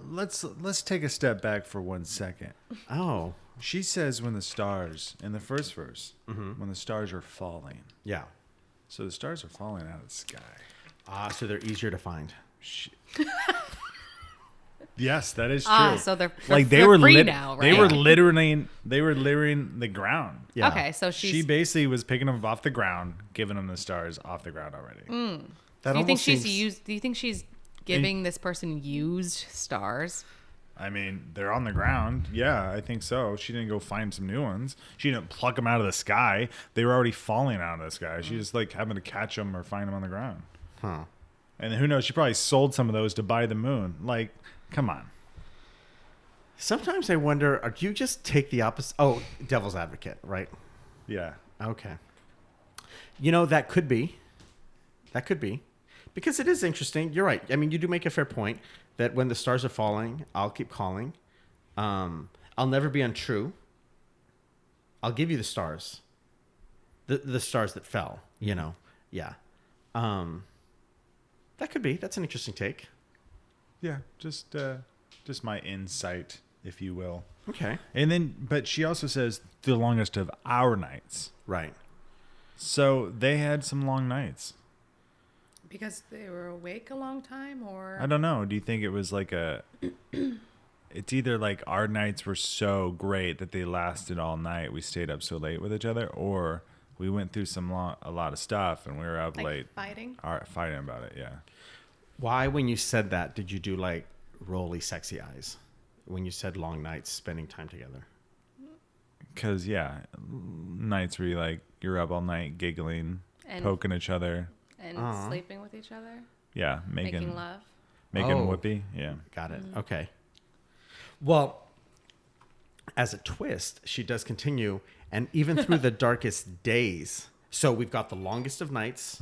Speaker 2: let's take a step back for 1 second.
Speaker 3: Oh,
Speaker 2: She says when the stars, in the first verse, when the stars are falling.
Speaker 3: yeah.
Speaker 2: So the stars are falling out of the sky.
Speaker 3: So they're easier to find.
Speaker 2: Yes, that is true.
Speaker 1: So they're
Speaker 2: like they
Speaker 1: they're
Speaker 2: were
Speaker 1: free now, right?
Speaker 2: They were littering the ground.
Speaker 3: Yeah.
Speaker 1: Okay, so
Speaker 2: She basically was picking them off the ground, giving them the stars off the ground already.
Speaker 3: That
Speaker 1: Do you think
Speaker 3: almost
Speaker 1: she's
Speaker 3: seems-
Speaker 1: used? Do you think she's giving this person used stars?
Speaker 2: I mean, they're on the ground. Yeah, I think so. She didn't go find some new ones. She didn't pluck them out of the sky. They were already falling out of the sky. She just like happened to catch them or find them on the ground.
Speaker 3: Huh.
Speaker 2: And who knows? She probably sold some of those to buy the moon. Like, come on.
Speaker 3: Sometimes I wonder, do you just take the opposite? Oh, devil's advocate, right?
Speaker 2: Yeah.
Speaker 3: Okay. You know, that could be. That could be. Because it is interesting. You're right. I mean, you do make a fair point that when the stars are falling, I'll keep calling. I'll never be untrue. I'll give you the stars. The stars that fell, you know. Yeah. That could be. That's an interesting take.
Speaker 2: Yeah. Just my insight, if you will.
Speaker 3: Okay.
Speaker 2: And then, but she also says the longest of our nights.
Speaker 3: Right.
Speaker 2: So they had some long nights.
Speaker 1: Because they were awake a long time, or
Speaker 2: I don't know. Do you think it was like it's either like our nights were so great that they lasted all night. We stayed up so late with each other, or we went through a lot of stuff and we were up
Speaker 1: like
Speaker 2: late
Speaker 1: fighting?
Speaker 2: fighting about it. Yeah.
Speaker 3: Why, when you said that, did you do like rolly, sexy eyes? When you said long nights, spending time together?
Speaker 2: Because, yeah, nights where you're up all night giggling,
Speaker 1: And-
Speaker 2: poking each other.
Speaker 1: And
Speaker 3: Aw.
Speaker 1: sleeping with each other,
Speaker 2: Yeah.
Speaker 1: making love.
Speaker 2: Making
Speaker 3: Oh.
Speaker 2: whoopee. Yeah.
Speaker 3: Got it. Okay. Well, as a twist, she does continue, and even through the darkest days. So we've got the longest of nights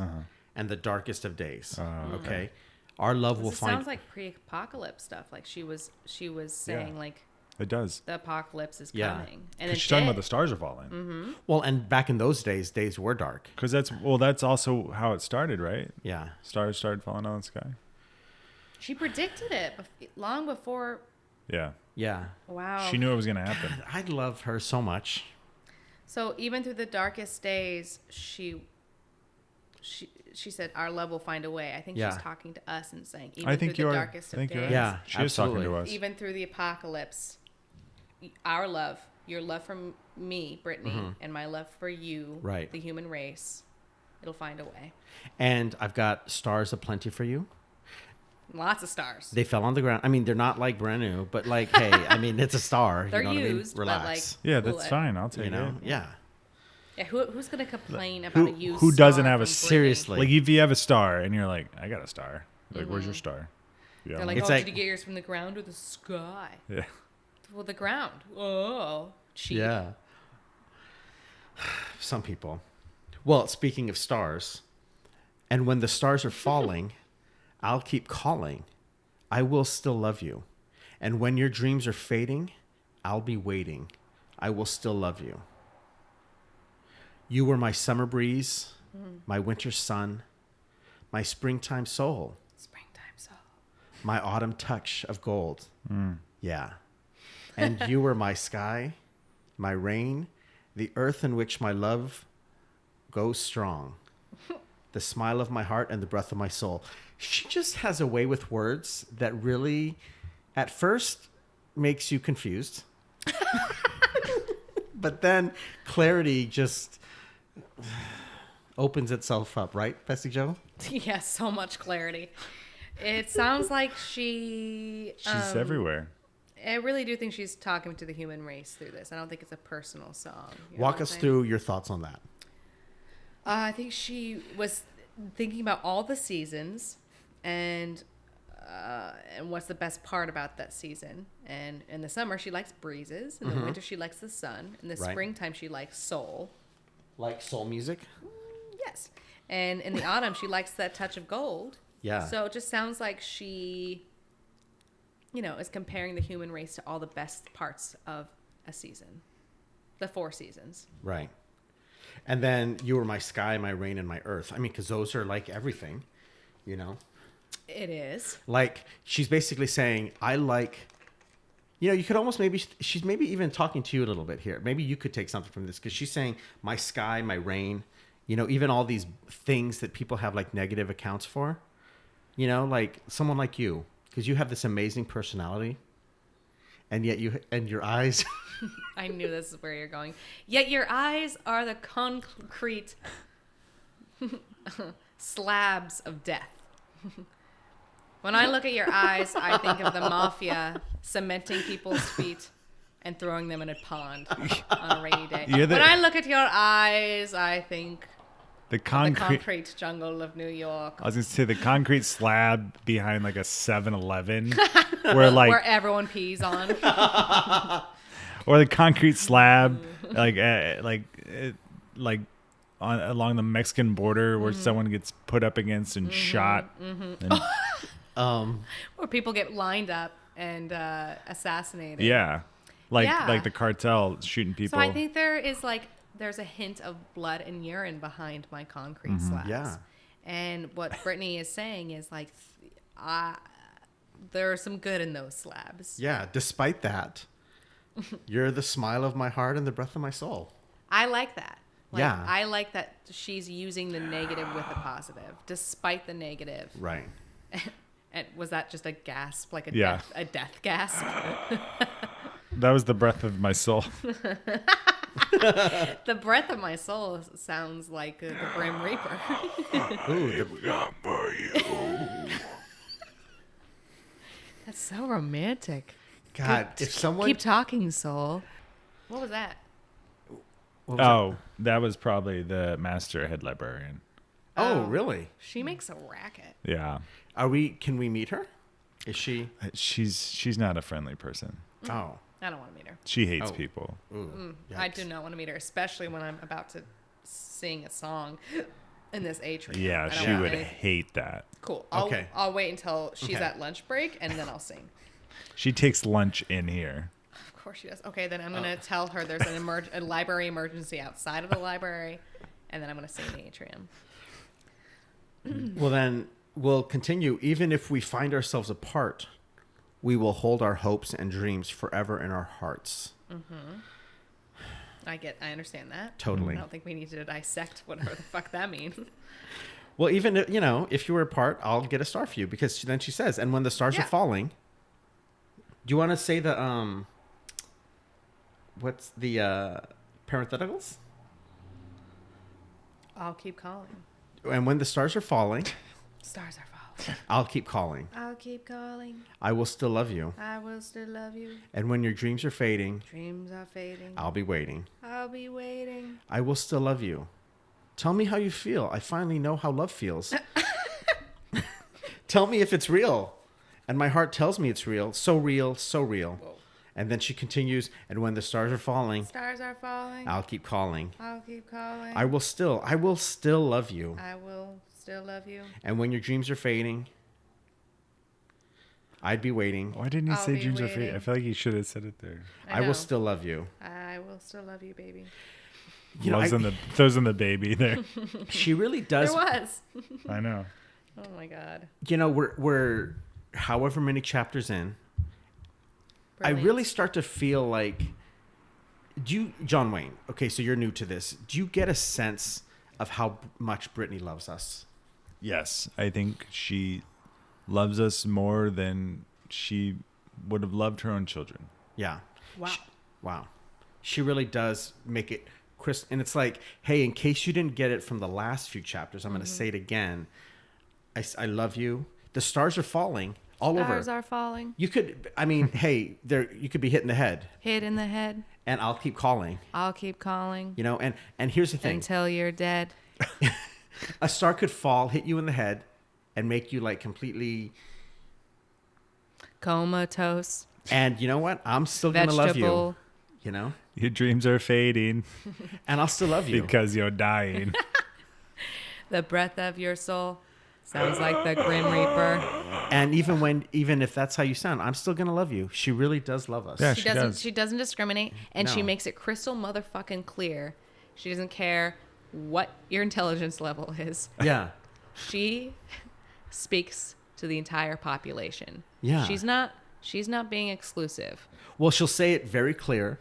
Speaker 3: and the darkest of days. Okay. Our love will
Speaker 1: This
Speaker 3: find.
Speaker 1: sounds like pre-apocalypse stuff. Like she was saying, like
Speaker 2: It does.
Speaker 1: the apocalypse is
Speaker 3: Yeah.
Speaker 1: coming, and then
Speaker 2: She's talking about the stars are falling.
Speaker 3: Well, and back in those days, days were dark.
Speaker 2: Because that's also how it started, right?
Speaker 3: Yeah.
Speaker 2: Stars started falling out of the sky.
Speaker 1: She predicted it long before.
Speaker 2: Yeah.
Speaker 3: Yeah.
Speaker 1: Wow.
Speaker 2: She knew it was going to happen.
Speaker 3: I love her so much.
Speaker 1: So even through the darkest days, she said, "Our love will find a way." I think
Speaker 3: Yeah.
Speaker 1: she's talking to us and saying, even
Speaker 2: I think
Speaker 1: through
Speaker 2: you
Speaker 1: the
Speaker 2: are.
Speaker 1: darkest
Speaker 2: I think
Speaker 1: of
Speaker 2: you're
Speaker 1: days,
Speaker 2: right.
Speaker 3: Yeah,
Speaker 2: She is talking to
Speaker 3: absolutely.
Speaker 2: us.
Speaker 1: even through the apocalypse, our love, your love for me, Brittany, and my love for you,
Speaker 3: Right.
Speaker 1: the human race, it'll find a way.
Speaker 3: And I've got stars aplenty for you.
Speaker 1: Lots of stars.
Speaker 3: They fell on the ground. I mean, they're not like brand new, but like, hey, I mean, it's a star.
Speaker 1: They're
Speaker 3: you know what
Speaker 1: used,
Speaker 3: I mean?
Speaker 1: but
Speaker 3: Relax.
Speaker 2: Yeah,
Speaker 1: cool
Speaker 2: that's
Speaker 1: it.
Speaker 2: fine. I'll take
Speaker 3: You know?
Speaker 2: it.
Speaker 3: Yeah.
Speaker 1: Yeah, who's gonna complain about a used?
Speaker 2: who doesn't
Speaker 1: star
Speaker 2: have a
Speaker 1: from Brittany?
Speaker 3: Seriously.
Speaker 2: Like if you have a star and you're like, I got a star. Like, where's your star? Yeah.
Speaker 1: They're like,
Speaker 3: It's
Speaker 1: oh,
Speaker 3: like-
Speaker 1: did you get yours from the ground or the sky?
Speaker 2: yeah.
Speaker 1: Well, the ground. Oh, cheap.
Speaker 3: Yeah. Some people. Well, speaking of stars, and when the stars are falling, I'll keep calling. I will still love you. And when your dreams are fading, I'll be waiting. I will still love you. You were my summer breeze, my winter sun, my springtime soul,
Speaker 1: Springtime soul.
Speaker 3: my autumn touch of gold. Yeah. And you were my sky, my rain, the earth in which my love goes strong, the smile of my heart and the breath of my soul. She just has a way with words that really, at first, makes you confused. But then clarity just opens itself up, right, Bessie Jo?
Speaker 1: Yeah, so much clarity. It sounds like she's
Speaker 2: She's everywhere.
Speaker 1: I really do think she's talking to the human race through this. I don't think it's a personal song. You know
Speaker 3: Walk
Speaker 1: what I'm
Speaker 3: us
Speaker 1: saying?
Speaker 3: through your thoughts on that.
Speaker 1: I think she was thinking about all the seasons and what's the best part about that season. And in the summer, she likes breezes. In the winter, she likes the sun. In the springtime, she likes soul.
Speaker 3: Like soul music?
Speaker 1: Yes. And in the autumn, she likes that touch of gold.
Speaker 3: Yeah.
Speaker 1: So it just sounds like she, is comparing the human race to all the best parts of a season. The 4 seasons.
Speaker 3: Right. And then you were my sky, my rain, and my earth. I mean, because those are like everything,
Speaker 1: It is.
Speaker 3: Like, she's basically saying, I like... you could almost she's maybe even talking to you a little bit here. Maybe you could take something from this, because she's saying my sky, my rain, even all these things that people have like negative accounts for, like someone like you, because you have this amazing personality, and yet your eyes.
Speaker 1: I knew this is where you're going. Yet your eyes are the concrete slabs of death. When I look at your eyes, I think of the mafia cementing people's feet and throwing them in a pond on a rainy day. When I look at your eyes, I think
Speaker 2: the
Speaker 1: of the concrete jungle of New York.
Speaker 2: I was going to say the concrete slab behind like a 7-Eleven where
Speaker 1: everyone pees on.
Speaker 2: Or the concrete slab along the Mexican border where someone gets put up against and shot. And,
Speaker 1: where people get lined up and assassinated.
Speaker 2: Yeah. Like the cartel shooting people.
Speaker 1: So I think there's a hint of blood and urine behind my concrete slabs.
Speaker 3: Yeah.
Speaker 1: And what Britney is saying is like, there's some good in those slabs.
Speaker 3: Yeah. Despite that, you're the smile of my heart and the breath of my soul.
Speaker 1: I like that.
Speaker 3: Yeah.
Speaker 1: I like that she's using the negative with the positive, despite the negative.
Speaker 3: Right.
Speaker 1: And was that just a gasp, like a death gasp?
Speaker 2: That was the breath of my soul.
Speaker 1: The breath of my soul sounds like the Grim Reaper.
Speaker 3: Ooh,
Speaker 1: That's so romantic.
Speaker 3: God, if someone...
Speaker 1: Keep talking, soul. What was that?
Speaker 2: That was probably the master head librarian.
Speaker 3: Oh, really?
Speaker 1: She makes a racket.
Speaker 2: Yeah.
Speaker 3: Can we meet her? Is she?
Speaker 2: She's not a friendly person.
Speaker 3: Oh.
Speaker 1: I don't want to meet her.
Speaker 2: She hates people.
Speaker 1: I do not want to meet her, especially when I'm about to sing a song in this atrium.
Speaker 2: Yeah, she would hate that.
Speaker 1: Cool.
Speaker 3: Okay.
Speaker 1: I'll wait until she's at lunch break, and then I'll sing.
Speaker 2: She takes lunch in here.
Speaker 1: Of course she does. Okay, then I'm going to tell her there's a library emergency outside of the library, and then I'm going to sing in the atrium.
Speaker 3: Well, then we'll continue. Even if we find ourselves apart, we will hold our hopes and dreams forever in our hearts.
Speaker 1: Mm-hmm. I understand that.
Speaker 3: Totally.
Speaker 1: I don't think we need to dissect whatever the fuck that means.
Speaker 3: Well, even, if you were apart, I'll get a star for you, because then she says, and when the stars are falling, do you want to say the, what's the parentheticals?
Speaker 1: I'll keep calling.
Speaker 3: And when the stars are falling,
Speaker 1: Stars are falling.
Speaker 3: I'll keep calling.
Speaker 1: I'll keep calling.
Speaker 3: I will still love you.
Speaker 1: I will still love you.
Speaker 3: And when your dreams are fading,
Speaker 1: Dreams are fading.
Speaker 3: I'll be waiting.
Speaker 1: I'll be waiting.
Speaker 3: I will still love you. Tell me how you feel. I finally know how love feels. Tell me if it's real. And my heart tells me it's real. So real, so real.
Speaker 1: Whoa.
Speaker 3: And then she continues, and when the stars are falling,
Speaker 1: Stars are falling.
Speaker 3: I'll keep calling.
Speaker 1: I'll keep calling.
Speaker 3: I will still love you.
Speaker 1: I will still love you.
Speaker 3: And when your dreams are fading, I'd be waiting.
Speaker 2: Why didn't he
Speaker 1: I'll
Speaker 2: say
Speaker 1: be
Speaker 2: dreams are
Speaker 1: waiting.
Speaker 2: fading? I feel like he should have said it there.
Speaker 3: I will still love you.
Speaker 1: I will still love you, baby.
Speaker 2: Throws in the baby there.
Speaker 3: She really does.
Speaker 1: There was.
Speaker 2: I know.
Speaker 1: Oh my God.
Speaker 3: We're however many chapters in.
Speaker 1: Brilliant.
Speaker 3: I really start to feel like, John Wayne, okay, so you're new to this. Do you get a sense of how much Britney loves us?
Speaker 2: Yes, I think she loves us more than she would have loved her own children.
Speaker 3: Yeah.
Speaker 1: Wow.
Speaker 3: Wow. She really does make it crisp. And it's like, hey, in case you didn't get it from the last few chapters, I'm going to say it again. I love you. The stars are falling all over.
Speaker 1: Stars are falling.
Speaker 3: You could, hey, you could be hit in the head.
Speaker 1: Hit in the head.
Speaker 3: And I'll keep calling.
Speaker 1: I'll keep calling.
Speaker 3: And here's the thing.
Speaker 1: Until you're dead.
Speaker 3: A star could fall, hit you in the head, and make you like completely
Speaker 1: Comatose.
Speaker 3: And you know what? I'm still gonna love you. You know?
Speaker 2: Your dreams are fading
Speaker 3: And I'll still love you.
Speaker 2: because you're dying.
Speaker 1: The breath of your soul sounds like the Grim Reaper.
Speaker 3: And even if that's how you sound, I'm still gonna love you. She really does love us.
Speaker 2: Yeah,
Speaker 1: She
Speaker 2: she
Speaker 1: doesn't.
Speaker 2: does.
Speaker 1: She doesn't discriminate, and she
Speaker 3: No.
Speaker 1: makes it crystal motherfucking clear. She doesn't care what your intelligence level is.
Speaker 3: Yeah.
Speaker 1: She speaks to the entire population.
Speaker 3: Yeah.
Speaker 1: She's not being exclusive.
Speaker 3: Well, she'll say it very clear.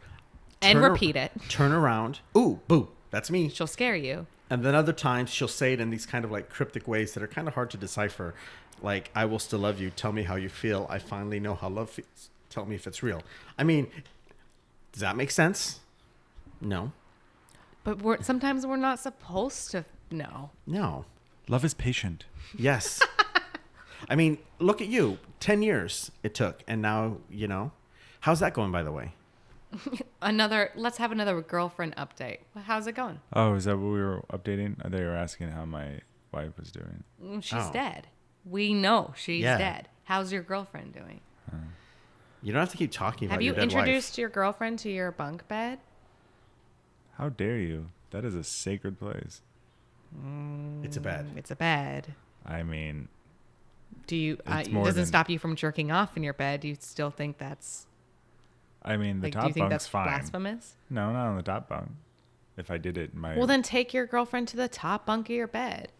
Speaker 1: And
Speaker 3: Turn
Speaker 1: repeat it.
Speaker 3: Turn around. Ooh, boo. That's me.
Speaker 1: She'll scare you.
Speaker 3: And then other times she'll say it in these kind of like cryptic ways that are kind of hard to decipher. Like, I will still love you. Tell me how you feel. I finally know how love feels. Tell me if it's real. I mean, does that make sense? No.
Speaker 1: But sometimes we're not supposed to know.
Speaker 3: No.
Speaker 2: Love is patient.
Speaker 3: Yes. I mean, look at you. 10 years it took. And now, you know. How's that going, by the way?
Speaker 1: Let's have another girlfriend update. How's it going?
Speaker 2: Oh, is that what we were updating? They were asking how my wife was doing.
Speaker 1: She's
Speaker 3: Oh.
Speaker 1: dead. We know she's
Speaker 3: Yeah.
Speaker 1: dead. How's your girlfriend doing?
Speaker 3: You don't have to keep talking about
Speaker 1: Have you
Speaker 3: your dead
Speaker 1: introduced
Speaker 3: wife.
Speaker 1: your girlfriend to your bunk bed?
Speaker 2: How dare you? That is a sacred place.
Speaker 3: It's a bed.
Speaker 1: It's a bed.
Speaker 2: I mean,
Speaker 1: Do you?
Speaker 2: It's
Speaker 1: It
Speaker 2: more
Speaker 1: doesn't
Speaker 2: than-
Speaker 1: stop you from jerking off in your bed. Do you still think that's
Speaker 2: the
Speaker 1: like? Do you
Speaker 2: top
Speaker 1: think
Speaker 2: bunk's
Speaker 1: that's
Speaker 2: fine.
Speaker 1: blasphemous?
Speaker 2: No, not on the top bunk. If I did it in my...
Speaker 1: Well, then take your girlfriend to the top bunk of your bed.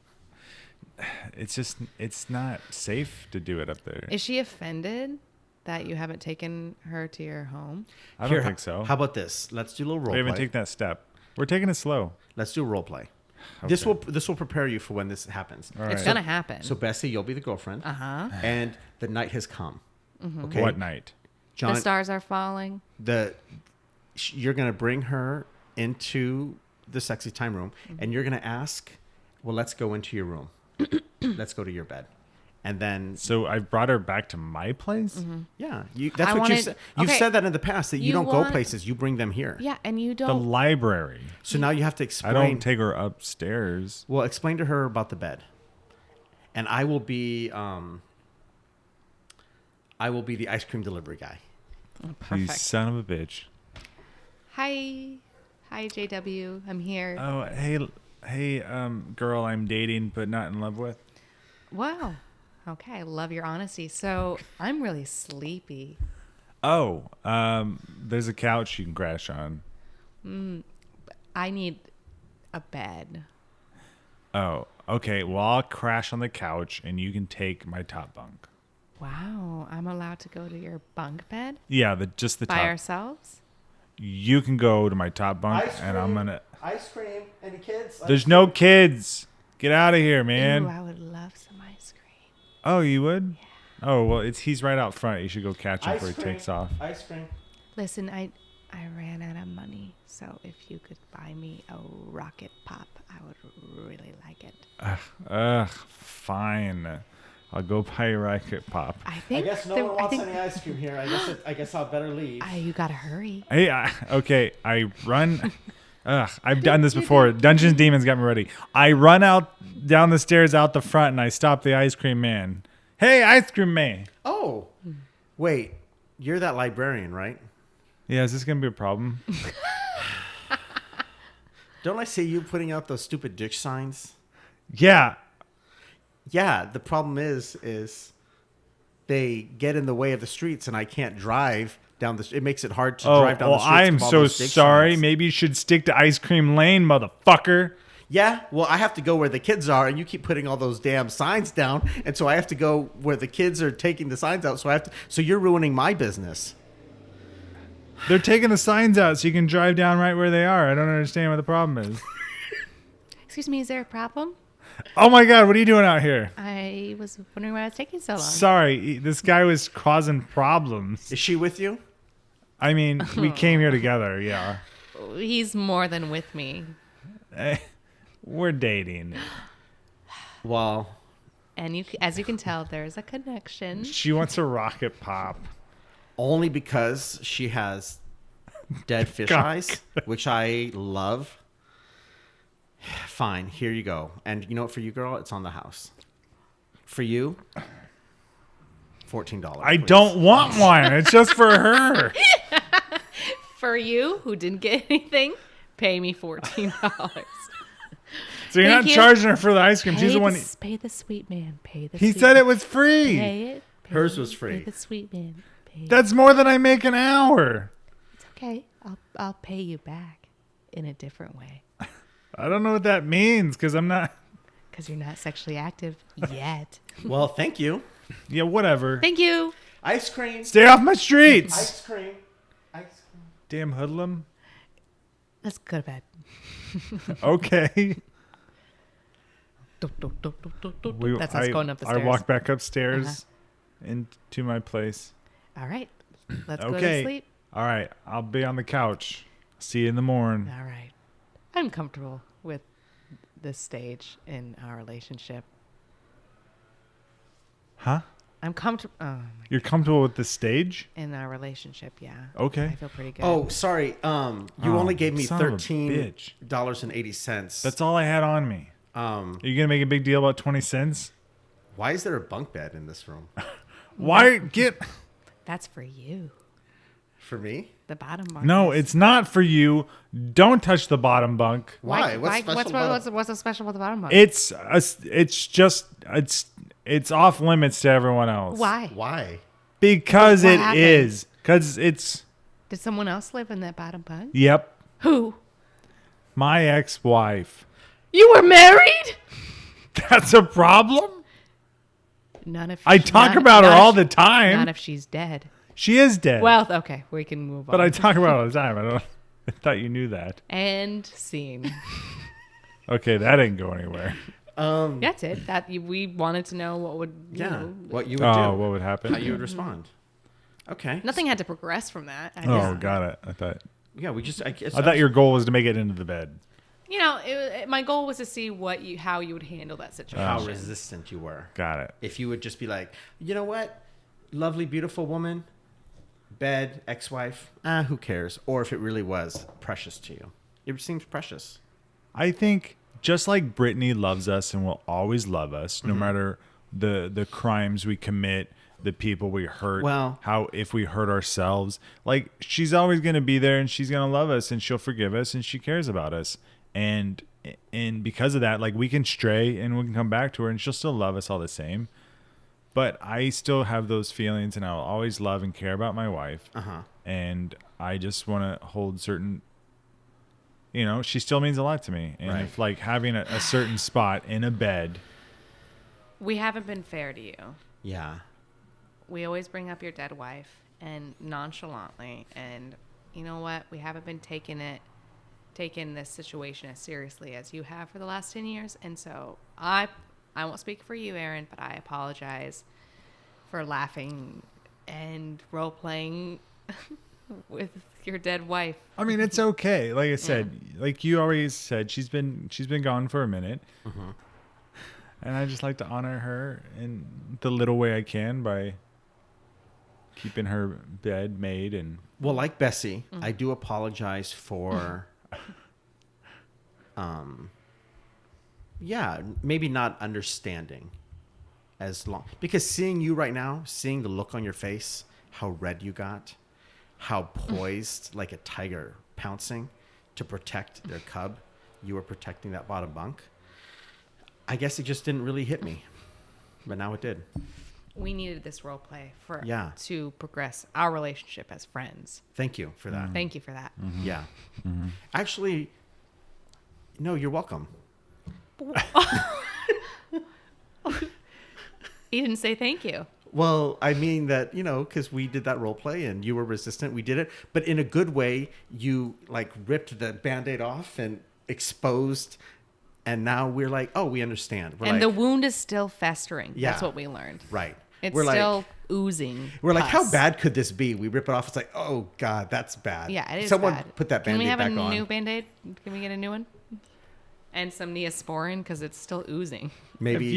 Speaker 2: It's not safe to do it up there.
Speaker 1: Is she offended that you haven't taken her to your home?
Speaker 2: I don't think so.
Speaker 3: How about this? Let's do a little role
Speaker 2: We haven't
Speaker 3: play.
Speaker 2: taken that step. We're taking it slow.
Speaker 3: Let's do a role play.
Speaker 2: Okay.
Speaker 3: This will prepare you for when this happens.
Speaker 2: All
Speaker 1: It's
Speaker 2: right.
Speaker 1: gonna happen.
Speaker 3: So Bessie, you'll be the girlfriend.
Speaker 1: Uh-huh.
Speaker 3: And the night has come. Okay.
Speaker 2: What night?
Speaker 3: John,
Speaker 1: The stars are falling.
Speaker 3: you're gonna bring her into the sexy time room, and you're gonna ask, well, let's go into your room. Let's go to your bed, and then
Speaker 2: So I brought her back to my place?
Speaker 3: yeah, that's
Speaker 1: I
Speaker 3: what
Speaker 1: wanted-
Speaker 3: you said. You've
Speaker 1: okay.
Speaker 3: said that in the past that you
Speaker 1: You
Speaker 3: don't go
Speaker 1: want-
Speaker 3: places, you bring them here.
Speaker 1: Yeah, and you
Speaker 2: The
Speaker 1: don't.
Speaker 2: library.
Speaker 3: So now you have to
Speaker 2: I
Speaker 3: explain.
Speaker 2: don't take her upstairs.
Speaker 3: Well, explain to her about the bed, and I will be the ice cream delivery guy.
Speaker 2: You
Speaker 1: Perfect.
Speaker 2: son of a bitch.
Speaker 1: Hi, JW. I'm here.
Speaker 2: Oh, hey, girl I'm dating but not in love with.
Speaker 1: Wow. Okay, I love your honesty. So I'm really sleepy.
Speaker 2: Oh, there's a couch you can crash on.
Speaker 1: I need a bed.
Speaker 2: Oh, okay. Well, I'll crash on the couch and you can take my top bunk.
Speaker 1: Wow, I'm allowed to go to your bunk bed
Speaker 2: Yeah, just the
Speaker 1: by
Speaker 2: top.
Speaker 1: ourselves?
Speaker 2: You can go to my top bunk and I'm gonna.
Speaker 3: ice cream. Any kids?
Speaker 2: There's no kids. Get out of here, man.
Speaker 1: Ooh, I would love some ice cream.
Speaker 2: Oh, you would? Oh, well, he's right out front. You should go catch him before he takes off.
Speaker 3: Ice cream.
Speaker 1: Listen, I ran out of money, so if you could buy me a rocket pop, I would really like it.
Speaker 2: Ugh, fine. I'll go buy a rocket pop.
Speaker 1: I think I think
Speaker 3: ice cream here. I guess I'll better leave.
Speaker 1: you gotta hurry.
Speaker 2: Hey, okay, I run. Ugh, I've done this before. Dungeons and Demons got me ready. I run out down the stairs out the front and I stop the ice cream man. Hey, ice cream man.
Speaker 3: Oh, wait. You're that librarian, right?
Speaker 2: Yeah, is this going to be a problem?
Speaker 3: Don't I see you putting out those stupid ditch signs?
Speaker 2: Yeah.
Speaker 3: Yeah, the problem is they get in the way of the streets and I can't drive down the. It makes it hard to drive down the streets.
Speaker 2: I'm
Speaker 3: with all
Speaker 2: so
Speaker 3: those ditch
Speaker 2: sorry.
Speaker 3: signs.
Speaker 2: Maybe you should stick to ice cream lane, motherfucker.
Speaker 3: Yeah, well, I have to go where the kids are, and you keep putting all those damn signs down, and so I have to go where the kids are taking the signs out. So I have to. So you're ruining my business.
Speaker 2: They're taking the signs out so you can drive down right where they are. I don't understand what the problem is.
Speaker 1: Excuse me, is there a problem?
Speaker 2: Oh my God, what are you doing out here?
Speaker 1: I was wondering why it's taking so long.
Speaker 2: Sorry, this guy was causing problems.
Speaker 3: Is she with you?
Speaker 2: I mean, we came here together, yeah.
Speaker 1: He's more than with me.
Speaker 2: We're dating.
Speaker 3: Well,
Speaker 1: And as you can tell, there's a connection.
Speaker 2: She wants a rocket pop.
Speaker 3: only because she has dead fish
Speaker 2: Cock.
Speaker 3: eyes, which I love. Fine, here you go. And you know what? For you, girl, it's on the house. For you, $14.
Speaker 2: I
Speaker 3: please.
Speaker 2: don't want one. It's just for her.
Speaker 1: For you, who didn't get anything, pay me $14.
Speaker 2: So you're
Speaker 1: Thank
Speaker 2: not
Speaker 1: you.
Speaker 2: charging her for the ice cream. She's the one.
Speaker 1: Pay the sweet man. Pay the
Speaker 2: He
Speaker 1: sweet
Speaker 2: said
Speaker 1: man.
Speaker 2: it was free.
Speaker 1: Pay it.
Speaker 3: Hers was free.
Speaker 1: Pay the sweet man. Pay
Speaker 2: That's more than I make an hour.
Speaker 1: It's okay. I'll pay you back in a different way.
Speaker 2: I don't know what that means because I'm not.
Speaker 1: Because you're not sexually active yet.
Speaker 3: Well, thank you.
Speaker 2: Yeah, whatever.
Speaker 1: Thank you.
Speaker 3: Ice cream.
Speaker 2: Stay off my streets.
Speaker 3: Ice cream. Ice cream.
Speaker 2: Damn hoodlum.
Speaker 1: Let's go to bed.
Speaker 2: Okay.
Speaker 1: That's us going up the
Speaker 2: I
Speaker 1: stairs.
Speaker 2: walk back upstairs into my place.
Speaker 1: All right. Let's go to
Speaker 2: Okay.
Speaker 1: sleep.
Speaker 2: All right. I'll be on the couch. See you in the morning.
Speaker 1: All right. I'm comfortable with this stage in our relationship.
Speaker 2: Huh?
Speaker 1: I'm comfortable
Speaker 2: You're comfortable with the stage?
Speaker 1: in our relationship. Yeah.
Speaker 2: Okay.
Speaker 1: I feel pretty good.
Speaker 3: Oh, sorry. You only gave me
Speaker 2: son of a bitch.
Speaker 3: $13.80.
Speaker 2: That's all I had on me. Are you gonna make a big deal about 20 cents?
Speaker 3: Why is there a bunk bed in this room?
Speaker 2: Why get?
Speaker 1: That's for you.
Speaker 3: For me?
Speaker 1: The bottom bunk.
Speaker 2: No,
Speaker 1: is-
Speaker 2: it's not for you. Don't touch the bottom bunk.
Speaker 3: Why? What's special about it?
Speaker 1: what's so special about the bottom bunk?
Speaker 2: It's off limits to everyone else.
Speaker 1: Why?
Speaker 3: Why?
Speaker 2: Because
Speaker 1: What
Speaker 2: it
Speaker 1: happened?
Speaker 2: is. Because it's.
Speaker 1: Did someone else live in that bottom bunk?
Speaker 2: Yep.
Speaker 1: Who?
Speaker 2: My ex-wife.
Speaker 1: You were married?
Speaker 2: That's a problem.
Speaker 1: None of.
Speaker 2: I talk about her all the time.
Speaker 1: Not if she's dead.
Speaker 2: She is dead.
Speaker 1: Well, okay, we can move on.
Speaker 2: but I talk about her all the time. I thought you knew that.
Speaker 1: And scene.
Speaker 2: Okay, that didn't go anywhere.
Speaker 1: That's it. We wanted to know what would.
Speaker 3: What you would
Speaker 2: Oh,
Speaker 3: do.
Speaker 2: what would happen?
Speaker 3: How you would respond. Okay.
Speaker 1: Nothing had to progress from that. I
Speaker 2: Oh,
Speaker 1: just,
Speaker 2: got it. I thought
Speaker 3: Yeah, we just. I
Speaker 2: your goal was to make it into the bed.
Speaker 1: You know, my goal was to see how you would handle that situation.
Speaker 3: how resistant you were.
Speaker 2: Got it.
Speaker 3: If you would just be like, you know what, lovely, beautiful woman, bed, ex-wife, who cares? Or if it really was precious to you. It seems precious.
Speaker 2: I think just like Britney loves us and will always love us, no matter the crimes we commit, the people we hurt,
Speaker 3: Well-
Speaker 2: if we hurt ourselves, like she's always going to be there and she's going to love us and she'll forgive us and she cares about us. And because of that, like we can stray and we can come back to her and she'll still love us all the same. But I still have those feelings and I'll always love and care about my wife. And I just want to hold certain, she still means a lot to me. And
Speaker 3: Right.
Speaker 2: if like having a certain spot in a bed.
Speaker 1: We haven't been fair to you.
Speaker 3: Yeah.
Speaker 1: We always bring up your dead wife and nonchalantly. And you know what? We haven't been taking this situation as seriously as you have for the last 10 years. And so I won't speak for you, Aaron, but I apologize for laughing and role playing with your dead wife.
Speaker 2: I mean, it's okay. Like I said, like you already said, she's been gone for a minute. And I just like to honor her in the little way I can by keeping her bed made and
Speaker 3: Well, like Bessie, I do apologize for, maybe not understanding as long, because seeing you right now, seeing the look on your face, how red you got, how poised like a tiger pouncing to protect their cub, you were protecting that bottom bunk. I guess it just didn't really hit me, but now it did.
Speaker 1: We needed this role play to progress our relationship as friends.
Speaker 3: Thank you for that.
Speaker 1: Thank you for that.
Speaker 3: Yeah. Actually, no, you're welcome.
Speaker 1: He didn't say thank you.
Speaker 3: Well, I mean that, because we did that role play and you were resistant. We did it, but in a good way. You like ripped the Band-Aid off and exposed, and now we're like, oh, we understand. We're
Speaker 1: And
Speaker 3: like,
Speaker 1: the wound is still festering.
Speaker 3: Yeah.
Speaker 1: That's what we learned.
Speaker 3: right.
Speaker 1: It's
Speaker 3: we're
Speaker 1: still
Speaker 3: like,
Speaker 1: oozing.
Speaker 3: we're like, how
Speaker 1: pus.
Speaker 3: bad could this be? We rip it off. It's like, oh God, that's bad.
Speaker 1: Yeah, it is
Speaker 3: Someone
Speaker 1: bad.
Speaker 3: put that
Speaker 1: Can we
Speaker 3: Band-Aid
Speaker 1: have
Speaker 3: back
Speaker 1: a
Speaker 3: on.
Speaker 1: new Band-Aid? Can we get a new one? And some Neosporin because it's still oozing.
Speaker 3: Maybe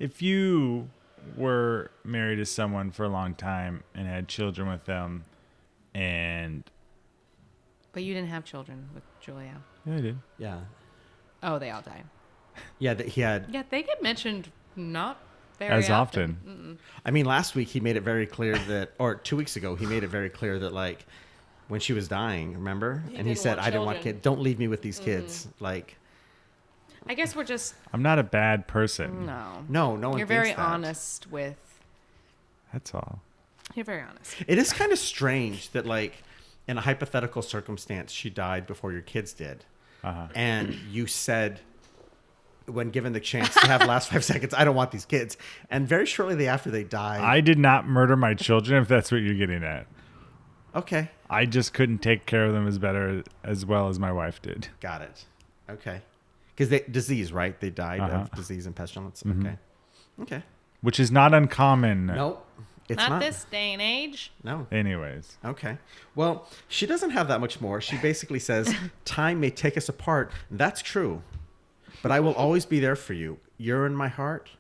Speaker 2: if you were married to someone for a long time and had children with them and
Speaker 1: But you didn't have children with Julia.
Speaker 2: Yeah, I did.
Speaker 3: Yeah.
Speaker 1: Oh, they all died.
Speaker 3: Yeah, that he had.
Speaker 1: Yeah, they get mentioned not very
Speaker 2: As
Speaker 1: often.
Speaker 2: often.
Speaker 3: I mean, last week he made it very clear that, or 2 weeks ago, he made it very clear that, like, when she was dying, remember?
Speaker 1: He
Speaker 3: And he
Speaker 1: didn't
Speaker 3: said,
Speaker 1: want
Speaker 3: I didn't want
Speaker 1: children.
Speaker 3: kids. Don't leave me with these kids. Like,
Speaker 1: I guess we're just
Speaker 2: I'm not a bad person.
Speaker 1: no.
Speaker 3: no one
Speaker 1: You're
Speaker 3: thinks
Speaker 1: very
Speaker 3: that.
Speaker 1: honest with.
Speaker 2: That's all.
Speaker 1: You're very honest.
Speaker 3: It is kind of strange that, like, in a hypothetical circumstance, she died before your kids did.
Speaker 2: Uh-huh.
Speaker 3: And you said, when given the chance to have the last 5 seconds, I don't want these kids. And very shortly after they died.
Speaker 2: I did not murder my children, if that's what you're getting at.
Speaker 3: Okay.
Speaker 2: I just couldn't take care of them as well as my wife did.
Speaker 3: Got it. Okay. Because disease, right? They died
Speaker 2: Uh-huh.
Speaker 3: of disease and pestilence.
Speaker 2: Mhm.
Speaker 3: Okay. Okay.
Speaker 2: Which is not uncommon.
Speaker 3: Nope. It's
Speaker 1: Not this day and age.
Speaker 3: No.
Speaker 2: Anyways.
Speaker 3: Okay. Well, she doesn't have that much more. She basically says, time may take us apart. That's true. But I will always be there for you. You're in my heart.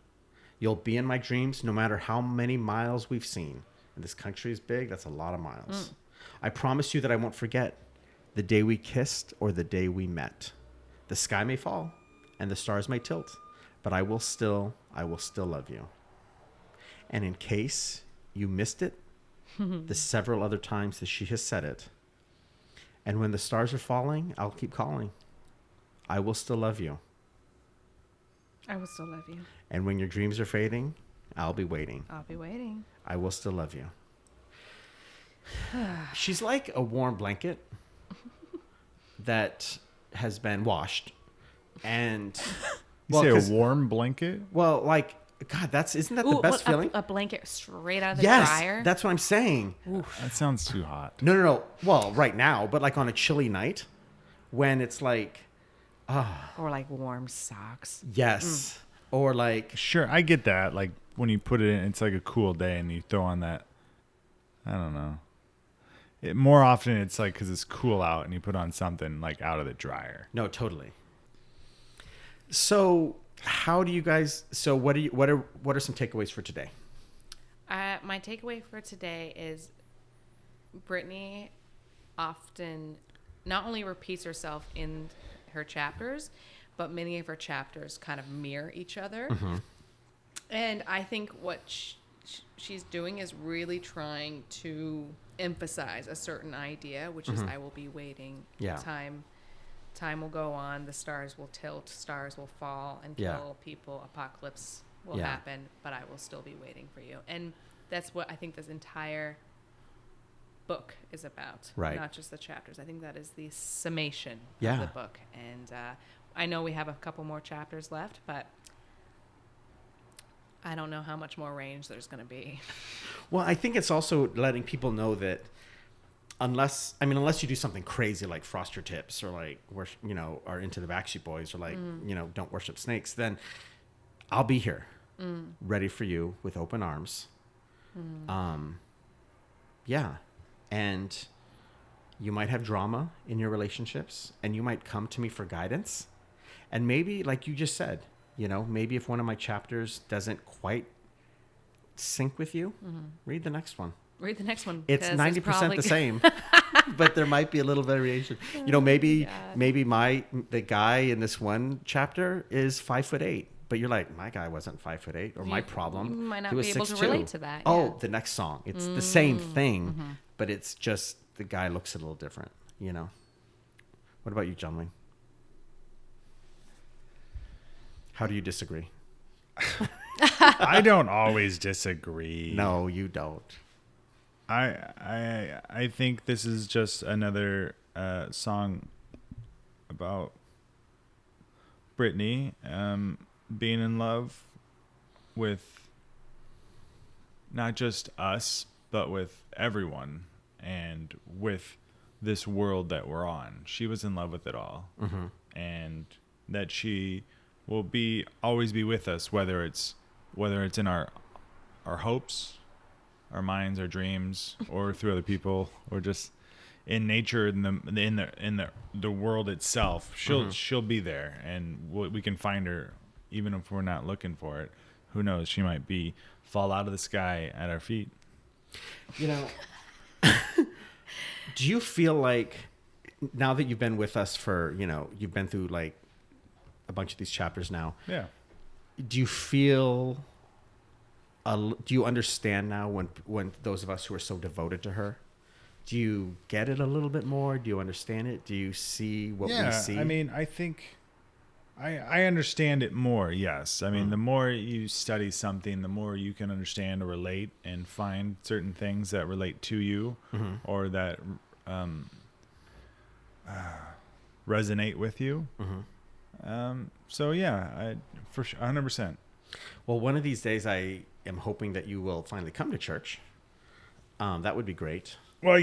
Speaker 3: You'll be in my dreams no matter how many miles we've seen. And this country is big. That's a lot of miles. I promise you that I won't forget the day we kissed or the day we met. The sky may fall and the stars may tilt, but I will still love you. And in case you missed it, the several other times that she has said it, and when the stars are falling, I'll keep calling. I will still love you.
Speaker 1: I will still love you.
Speaker 3: And when your dreams are fading, I'll be waiting.
Speaker 1: I'll be waiting.
Speaker 3: I will still love you. She's like a warm blanket that has been washed. And
Speaker 2: You say
Speaker 3: 'cause-
Speaker 2: a warm blanket?
Speaker 3: well, like, God, isn't that the best feeling?
Speaker 1: A blanket straight out of the
Speaker 3: Yes,
Speaker 1: dryer.
Speaker 3: that's what I'm saying.
Speaker 2: That sounds too hot.
Speaker 3: No. Well, right now, but like on a chilly night when it's like,
Speaker 1: Or like warm socks.
Speaker 3: yes. Or like,
Speaker 2: Sure, I get that. Like when you put it in, it's like a cool day and you throw on that. I don't know. More often it's like because it's cool out and you put on something like out of the dryer.
Speaker 3: no, totally. So how do you guys, so what are some takeaways for today?
Speaker 1: My takeaway for today is Britney often not only repeats herself in her chapters, but many of her chapters kind of mirror each other. And I think what she's doing is really trying to emphasize a certain idea, which is I will be waiting.
Speaker 3: Yeah.
Speaker 1: Time will go on, the stars will tilt, stars will fall and
Speaker 3: Yeah.
Speaker 1: kill people, apocalypse will
Speaker 3: Yeah.
Speaker 1: happen, but I will still be waiting for you. And that's what I think this entire book is about.
Speaker 3: Right.
Speaker 1: Not just the chapters. I think that is the summation
Speaker 3: Yeah.
Speaker 1: of the book. And I know we have a couple more chapters left, but I don't know how much more range there's going to be.
Speaker 3: Well, I think it's also letting people know that unless you do something crazy like frost your tips or like, are into the Backstreet Boys or like, don't worship snakes, then I'll be here ready for you with open arms. Yeah. And you might have drama in your relationships and you might come to me for guidance. And maybe, like you just said, maybe if one of my chapters doesn't quite sync with you, read the next one.
Speaker 1: Read the next one.
Speaker 3: It's
Speaker 1: 'cause
Speaker 3: 90%
Speaker 1: probably
Speaker 3: the same, but there might be a little variation. Maybe the guy in this one chapter is 5'8", but you're like, my guy wasn't 5'8", or my problem.
Speaker 1: You might not
Speaker 3: he was
Speaker 1: be able to
Speaker 3: 6'2".
Speaker 1: relate to that.
Speaker 3: Oh,
Speaker 1: yeah.
Speaker 3: the next song. It's the same thing, but it's just the guy looks a little different, What about you, Junling? How do you disagree?
Speaker 2: I don't always disagree.
Speaker 3: No, you don't.
Speaker 2: I think this is just another song about Britney being in love with not just us, but with everyone and with this world that we're on. She was in love with it all, and that she will always be with us, whether it's in our hopes, our minds, our dreams, or through other people, or just in nature, in the world itself. She'll be there, and we can find her even if we're not looking for it. Who knows? She might fall out of the sky at our feet.
Speaker 3: Do you feel like now that you've been with us for, you've been through like a bunch of these chapters now.
Speaker 2: Yeah.
Speaker 3: Do you feel, do you understand now when those of us who are so devoted to her, do you get it a little bit more? Do you understand it? Do you see what we see?
Speaker 2: I mean, I think I understand it more. Yes. I mean, the more you study something, the more you can understand or relate and find certain things that relate to you or that resonate with you. So yeah, for sure, 100%.
Speaker 3: Well, one of these days I am hoping that you will finally come to church. That would be great.
Speaker 2: Well,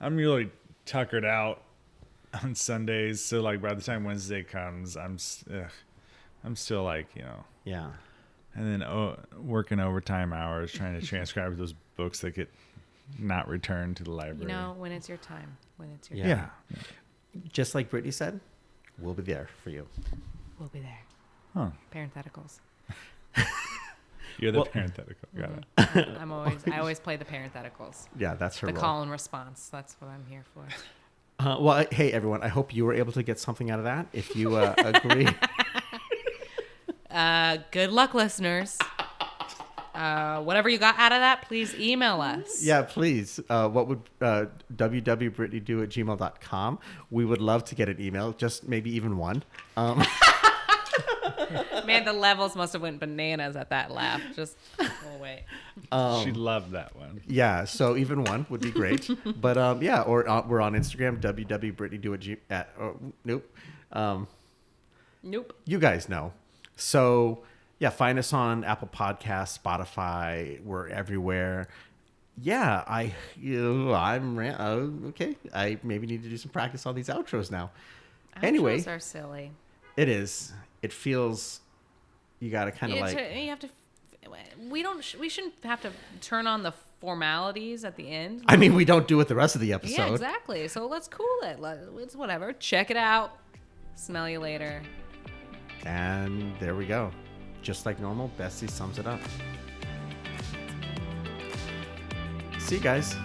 Speaker 2: I'm really tuckered out on Sundays, so like by the time Wednesday comes, I'm still like,
Speaker 3: Yeah.
Speaker 2: and then working overtime hours trying to transcribe those books that get not returned to the library.
Speaker 1: When it's your time.
Speaker 2: Yeah.
Speaker 3: Just like Britney said, we'll be there for you.
Speaker 1: We'll be there.
Speaker 2: Huh.
Speaker 1: Parentheticals.
Speaker 2: You're the parenthetical. Got it.
Speaker 1: I always play the parentheticals.
Speaker 3: Yeah, that's her
Speaker 1: The
Speaker 3: role.
Speaker 1: call and response. That's what I'm here for.
Speaker 3: Well, hey, everyone. I hope you were able to get something out of that. If you agree.
Speaker 1: Good luck, listeners. Whatever you got out of that, please email us.
Speaker 3: Yeah, please. What would www.britneydo@gmail.com. We would love to get an email, just maybe even one.
Speaker 1: Man, the levels must have went bananas at that laugh. Just, wait.
Speaker 2: She loved that one.
Speaker 3: Yeah, so even one would be great. But or we're on Instagram, www.britneydo@. Nope.
Speaker 1: Nope.
Speaker 3: You guys know. So yeah, find us on Apple Podcasts, Spotify. We're everywhere. Yeah, I'm okay. I maybe need to do some practice on these outros now. Anyway,
Speaker 1: Outros are silly.
Speaker 3: it is. It feels. You got to kind of like.
Speaker 1: You have to. We shouldn't have to turn on the formalities at the end.
Speaker 3: I mean, we don't do it the rest of the episode.
Speaker 1: Yeah, exactly. So let's cool it. It's whatever. Check it out. Smell you later.
Speaker 3: And there we go. Just like normal, Bessie sums it up. See you guys.